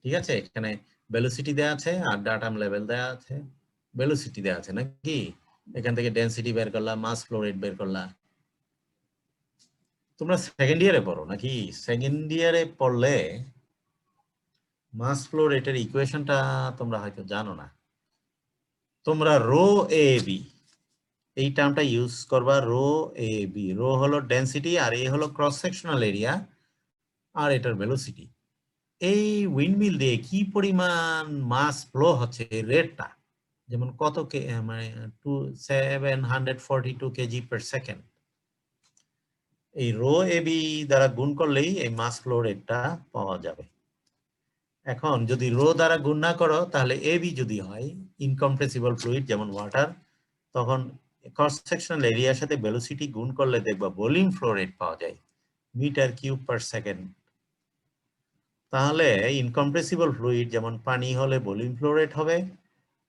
ঠিক আছে, এখানে ভেলোসিটি দেওয়া আছে আর ডাটাম লেভেল দেওয়া আছে, ভেলোসিটি দেওয়া আছে নাকি, এখান থেকে ডেনসিটি বের করলা, মাস ফ্লো রেট বের করলা। তোমরা সেকেন্ড ইয়ারে পড়ো নাকি? সেকেন্ড ইয়ারে পড়লে মাস ফ্লো রেটের ইকুয়েশনটা তোমরা হয়তো জানো না। তোমরা রো এ বি এই টার্মটা ইউজ করবা, রো এ বি। রো হলো ডেনসিটি আর এ হলো ক্রস সেকশনাল এরিয়া আর এটার ভেলোসিটি। এই উইন্ডমিল দিয়ে কি পরিমাণ মাস ফ্লো হচ্ছে রেটটা, যেমন কত মানে 742 কেজি পার সেকেন্ড, এই রো এ বি দ্বারা গুণ করলেই এই মাস ফ্লো রেটটা পাওয়া যাবে। এখন যদি রো দ্বারা গুণ না করো তাহলে এ বি যদি হয় ইনকম্প্রেসিবল ফ্লুইড যেমন ওয়াটার, তখন ক্রস সেকশনাল এরিয়ার সাথে ভেলোসিটি গুণ করলে দেখবা ভলিউম ফ্লো রেট পাওয়া যায় মিটার কিউব পার সেকেন্ড। তাহলে ইনকম্প্রেসিবল ফ্লুইড যেমন পানি হলে ভলিউম ফ্লো রেট হবে,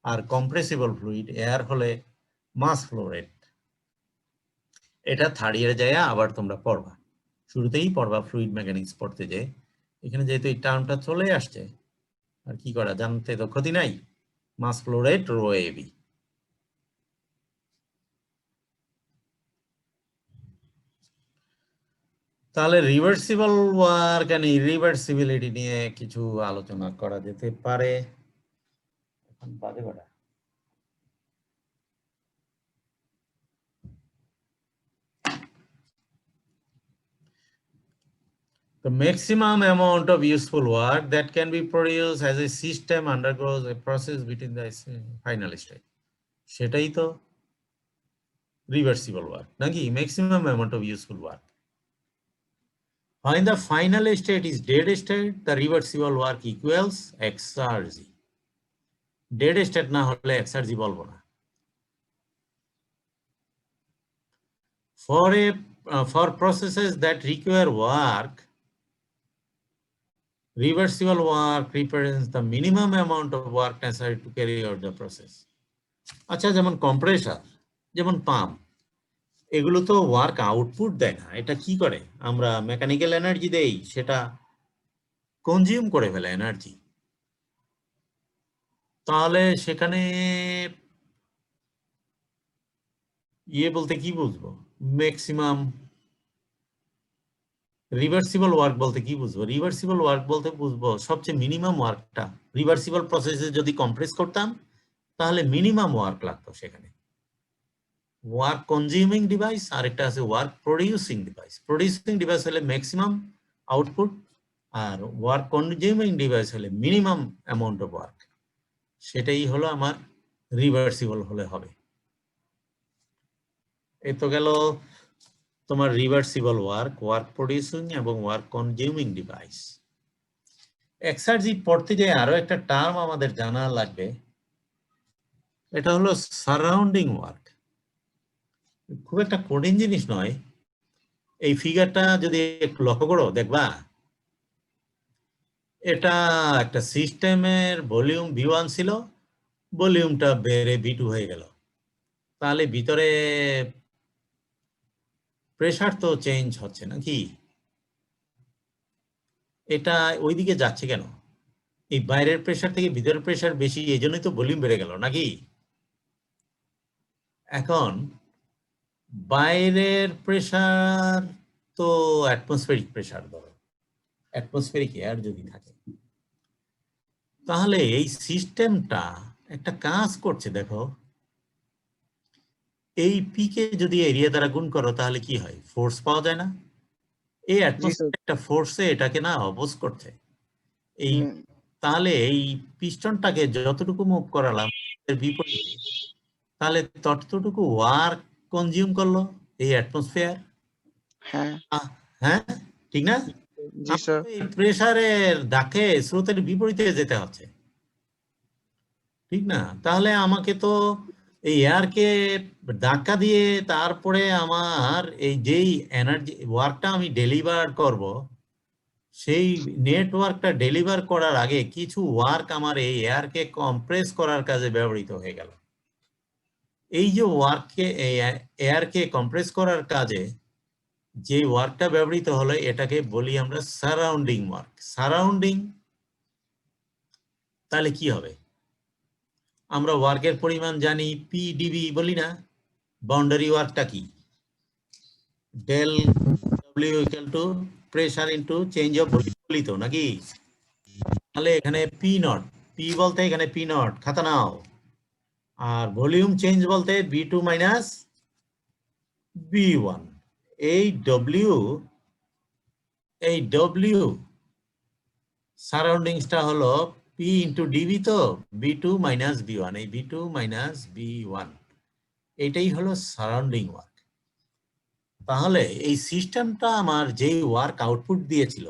আর কম্প্রেসিবল ফ্লুইড এয়ার হলে মাস ফ্লো রেট। এটা থার্ড ইয়ারে যায় আবার তোমরা পড়বা, শুরুতেই পড়বা ফ্লুইড মেকানিক্স পড়তে যে, এখানে যেহেতু এই টার্মটা চলে আসছে আর কি করা, জানতে তো ক্ষতি নাই। Mass flow rate rho A B. তাহলে রিভার্সিবল ওয়ার্ক এন্ড ইরিভার্সিবিলিটি নিয়ে কিছু আলোচনা করা যেতে পারে। এখন বাজে কটা? The maximum amount of useful work that can be produced as a system undergoes a process between the final state. সেটাই তো reversible work নাকি, maximum amount of useful work. When the final state is dead state, the reversible work equals exergy. Dead state না হলে exergy বলবো না। For processes that require work, reversible work represents the minimum amount of work necessary to carry out the process. আচ্ছা, যেমন compressor, যেমন pump, এগুলো তো work output দেয় না। এটা কি করে, আমরা মেকানিক্যাল এনার্জি দেই, সেটা কনজিউম করে ফেলে এনার্জি। তাহলে সেখানে বলতে কি বুঝবো, ম্যাক্সিমাম। রিভার্সিবল ওয়ার্ক বলতে কি বুঝবো? রিভার্সিবল ওয়ার্ক বলতে বুঝবো সবচেয়ে মিনিমাম ওয়ার্কটা। রিভার্সিবল প্রসেসে যদি কম্প্রেস করতাম তাহলে মিনিমাম ওয়ার্ক লাগতো সেখানে। ওয়ার্ক কনজিউমিং ডিভাইস আর একটা আছে work producing device. Producing device হলে ম্যাক্সিমাম আউটপুট, আর ওয়ার্ক কনজিউমিং ডিভাইস হলে মিনিমাম অ্যামাউন্ট অফ ওয়ার্ক। সেটাই হলো আমার রিভার্সিবল হলে হবে। এই তো গেল তোমার রিভার্সিবল ওয়ার্ক, ওয়ার্ক প্রডিউসিং এবং ওয়ার্ক কনজিউমিং ডিভাইস। এক্সার্জি পড়তে গিয়ে আরো একটা টার্ম আমাদের জানা লাগবে, এটা হলো সারাউন্ডিং ওয়ার্ক। খুব একটা কঠিন জিনিস নয়। এই ফিগারটা যদি একটু লক্ষ্য করো দেখবা, এটা একটা সিস্টেমের ভলিউম V1 ছিল, ভলিউমটা বেড়ে V2 হয়ে গেল। তাহলে ভিতরে প্রেসার তো চেঞ্জ হচ্ছে নাকি? এটা ওইদিকে যাচ্ছে কেন? এই বাইরের প্রেসার থেকে ভিতরের প্রেসার বেশি, এই জন্যই তো ভলিউম বেড়ে গেল নাকি? এখন বাইরের প্রেসার তো অ্যাটমসফেরিক প্রেসার, ধরো অ্যাটমসফেরিক এয়ার যদি থাকে, তাহলে এই সিস্টেমটা একটা কাজ করছে। দেখো, এই পিকে যদি এরিয়া দ্বারা গুণ করো তাহলে কি হয়, ফোর্স পাওয়া যায় না? এই অ্যাটমসফিয়ার একটা ফোর্সে এটাকে না অপোজ করছে। এই তাহলে এই পিস্টনটাকে যতটুকু মুভ করালাম এর বিপরীতে, তাহলে ততটুকু ওয়ার্ক কনজিউম করলো এই অ্যাটমসফিয়ার। হ্যাঁ হ্যাঁ, ঠিক না? জি স্যার। এই প্রেসারের ধাক্কে স্রোতের বিপরীতে যেতে হচ্ছে, ঠিক না? তাহলে আমাকে তো এই এয়ারকে ধাক্কা দিয়ে তারপরে আমার এই যেই এনার্জি ওয়ার্কটা আমি ডেলিভার করব, সেই নেটওয়ার্কটা ডেলিভার করার আগে কিছু ওয়ার্ক আমার এই এয়ারকে কম্প্রেস করার কাজে ব্যবহৃত হয়ে গেল। এই যে ওয়ার্ককে এয়ারকে কম্প্রেস করার কাজে যে ওয়ার্কটা ব্যবহৃত হলো এটাকে বলি আমরা সারাউন্ডিং ওয়ার্ক। সারাউন্ডিং তাহলে কি হবে? আমরা ওয়ার্কের পরিমাণ জানি পিডিবি বলি না? বাউন্ডারি ওয়ার্কটা কি? Del W equal to pressure into change of বলি তো নাকি? তাহলে এখানে পি নট, পি বলতে এখানে পি নট, খাতা নাও। আর ভলিউম চেঞ্জ বলতে B two minus B one. এই ডব্লিউ সারাউন্ডিংসটা হলো পি ইন্টু ডিবি, তো B two minus B one, এই B two minus B one এটাই হলো সারাউন্ডিং ওয়ার্ক। তাহলে এই সিস্টেমটা আমার যেই ওয়ার্ক আউটপুট দিয়েছিল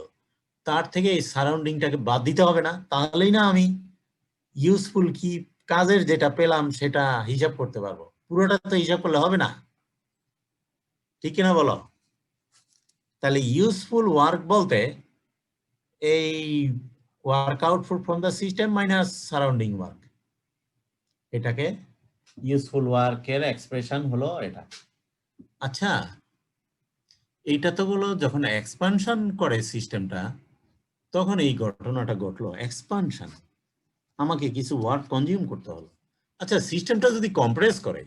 তার থেকে এই সারাউন্ডিংটাকে বাদ দিতে হবে না? তাহলেই না আমি ইউজফুল কি কাজের যেটা পেলাম সেটা হিসাব করতে পারবো। পুরোটা তো হিসাব করলে হবে না, ঠিক কিনা বলো? তাহলে ইউজফুল ওয়ার্ক বলতে এই work output from the system minus surrounding work, এটাকে ইউজফুল ওয়ার্কের এক্সপ্রেশন হলো এটা। আচ্ছা, এইটা তো হলো যখন এক্সপানশন করে সিস্টেমটা তখন এই ঘটনাটা ঘটলো, এক্সপানশন, আমাকে কিছু ওয়ার্ক কনজিউম করতে হলো। আচ্ছা, সিস্টেমটা যদি কম্প্রেস করে,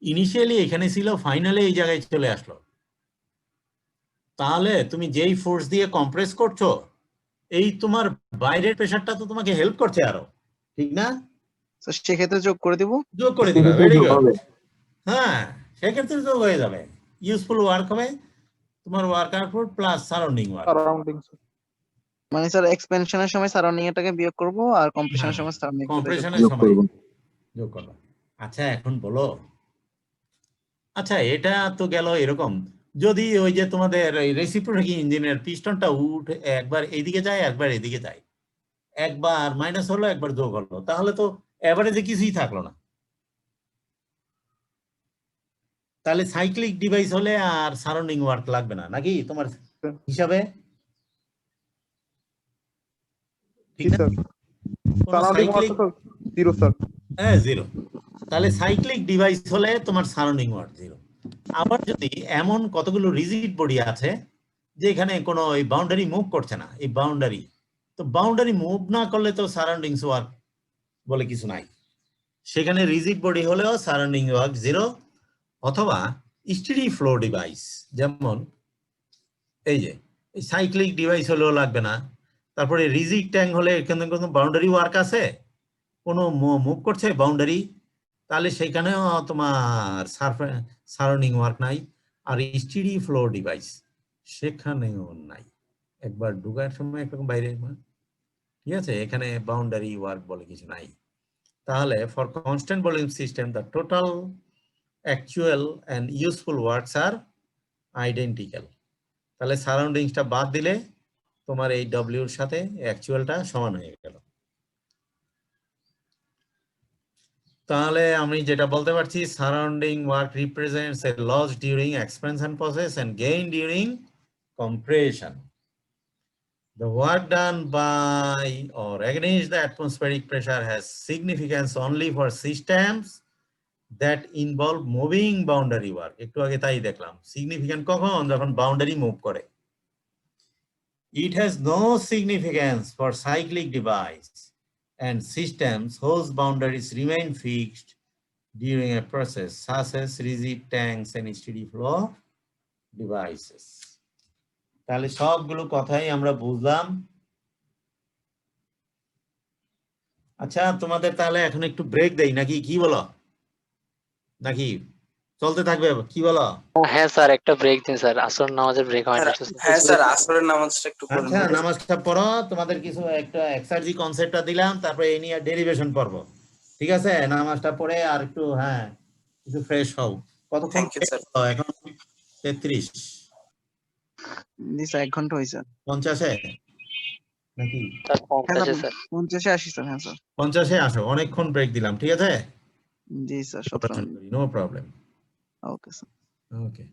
ইনিশিয়ালি এখানে ছিল, ফাইনালি এই জায়গায় চলে আসলো, তাহলে তুমি যেই ফোর্স দিয়ে কম্প্রেস করছো এই তোমার বাইরের প্রেসারটা তো তোমাকে হেল্প করছে আরো, ঠিক না? তো সেক্ষেত্রে যোগ করে দিব। যোগ করে দিবা, ভেরি গুড। হ্যাঁ, সেক্ষেত্রে যোগ হয়ে যাবে, ইউজফুল ওয়ার্ক হবে তোমার work output plus surrounding work. Surrounding মানে স্যার এক্সপেনশনের সময় সারাউন্ডিং এটাকে বিয়োগ করব আর কম্প্রেশনের সময় সারাউন্ডিং কম্প্রেশনের সময় যোগ করবা। আচ্ছা, এখন বলো, আচ্ছা এটা তো গেল এরকম, যদি ওই যে তোমাদের রেসিপ্রোকেটিং ইঞ্জিনের পিস্টনটা উঠে একবার এইদিকে যায় একবার এদিকে যায়, একবার মাইনাস হলো একবার যোগ হলো, তাহলে তো এভারেজে কিছুই থাকলো না। তাহলে সাইক্লিক ডিভাইস হলে আর সারাউন্ডিং ওয়ার্ক লাগবে না নাকি তোমার হিসাবে? ঠিক না? সারাউন্ডিং ওয়ার্ক তো জিরো স্যার। হ্যাঁ, জিরো। তাহলে সাইক্লিক ডিভাইস হলে তোমার সারাউন্ডিং ওয়ার্ক জিরো। আবার যদি এমন কতগুলো রিজিড বডি আছে যেখানে কোনো এই বাউন্ডারি মুভ করছে না, এই বাউন্ডারি, তো বাউন্ডারি মুভ না করলে তো সারাউন্ডিংস ওয়ার্ক বলে কিছু নাই, সেখানে রিজিড বডি হলেও সারাউন্ডিং ওয়ার্ক জিরো। অথবা স্টেডি ফ্লো ডিভাইস, যেমন এই যে এই সাইক্লিক ডিভাইস হলেও লাগবে না। তারপরে রিজিড ট্যাঙ্ক হলে এখানে কোনো বাউন্ডারি ওয়ার্ক আছে, কোনো মুভ করছে বাউন্ডারি, তাহলে সেখানেও তোমার সারাউন্ডিং ওয়ার্ক নাই। আর স্টেডি ফ্লো ডিভাইস সেখানেও নাই, একবার ঢুকার সময় একরকম বাইরে, ঠিক আছে, এখানে বাউন্ডারি ওয়ার্ক বলে কিছু নাই। তাহলে for constant volume system the total actual and useful works are identical. তাহলে সারাউন্ডিংসটা বাদ দিলে তোমার এই ডব্লিউর সাথে অ্যাকচুয়ালটা সমান হয়ে গেল। তাহলে আমি যেটা বলতে পারছি, surrounding work represents a loss during expansion process and gain during compression. The work done by or against the atmospheric pressure has significance only for systems that involve moving boundary work. একটু আগে তাই দেখলাম, significant কখন? যখন boundary move করে। It has no significance for cyclic device and systems whose boundaries remain fixed during a process, such as rigid tanks and steady flow devices. তাহলে সবগুলো কথাই আমরা বুঝলাম। আচ্ছা, তোমাদের তাহলে এখন একটু ব্রেক দেই নাকি, কি বলো? নাকি চলতে থাকবে, কি বলো? হ্যাঁ স্যার, একটা ব্রেক দিন স্যার, আসর নামাজের ব্রেক হয় না। হ্যাঁ স্যার, আসরের নামাজটা একটু পড়ুন। আচ্ছা, নামাজটা পড়ো, তোমাদের কিছু একটা এক্সারজি কনসেপ্টটা দিলাম, তারপরে এই নিয়ে ডেরিভেশন পড়ব, ঠিক আছে? নামাজটা পড়ে আর একটু হ্যাঁ একটু ফ্রেশ হও। কতক্ষণ? Thank you sir. এখন 33। জি স্যার, 1 ঘন্টা হইছে। 50-এ নাকি? Sir 50 sir. 50-এ আসি স্যার। হ্যাঁ স্যার। 50-এ আসো, অনেকক্ষণ ব্রেক দিলাম, ঠিক আছে? জি sir, 17 no problem. Okay sir. ওকে।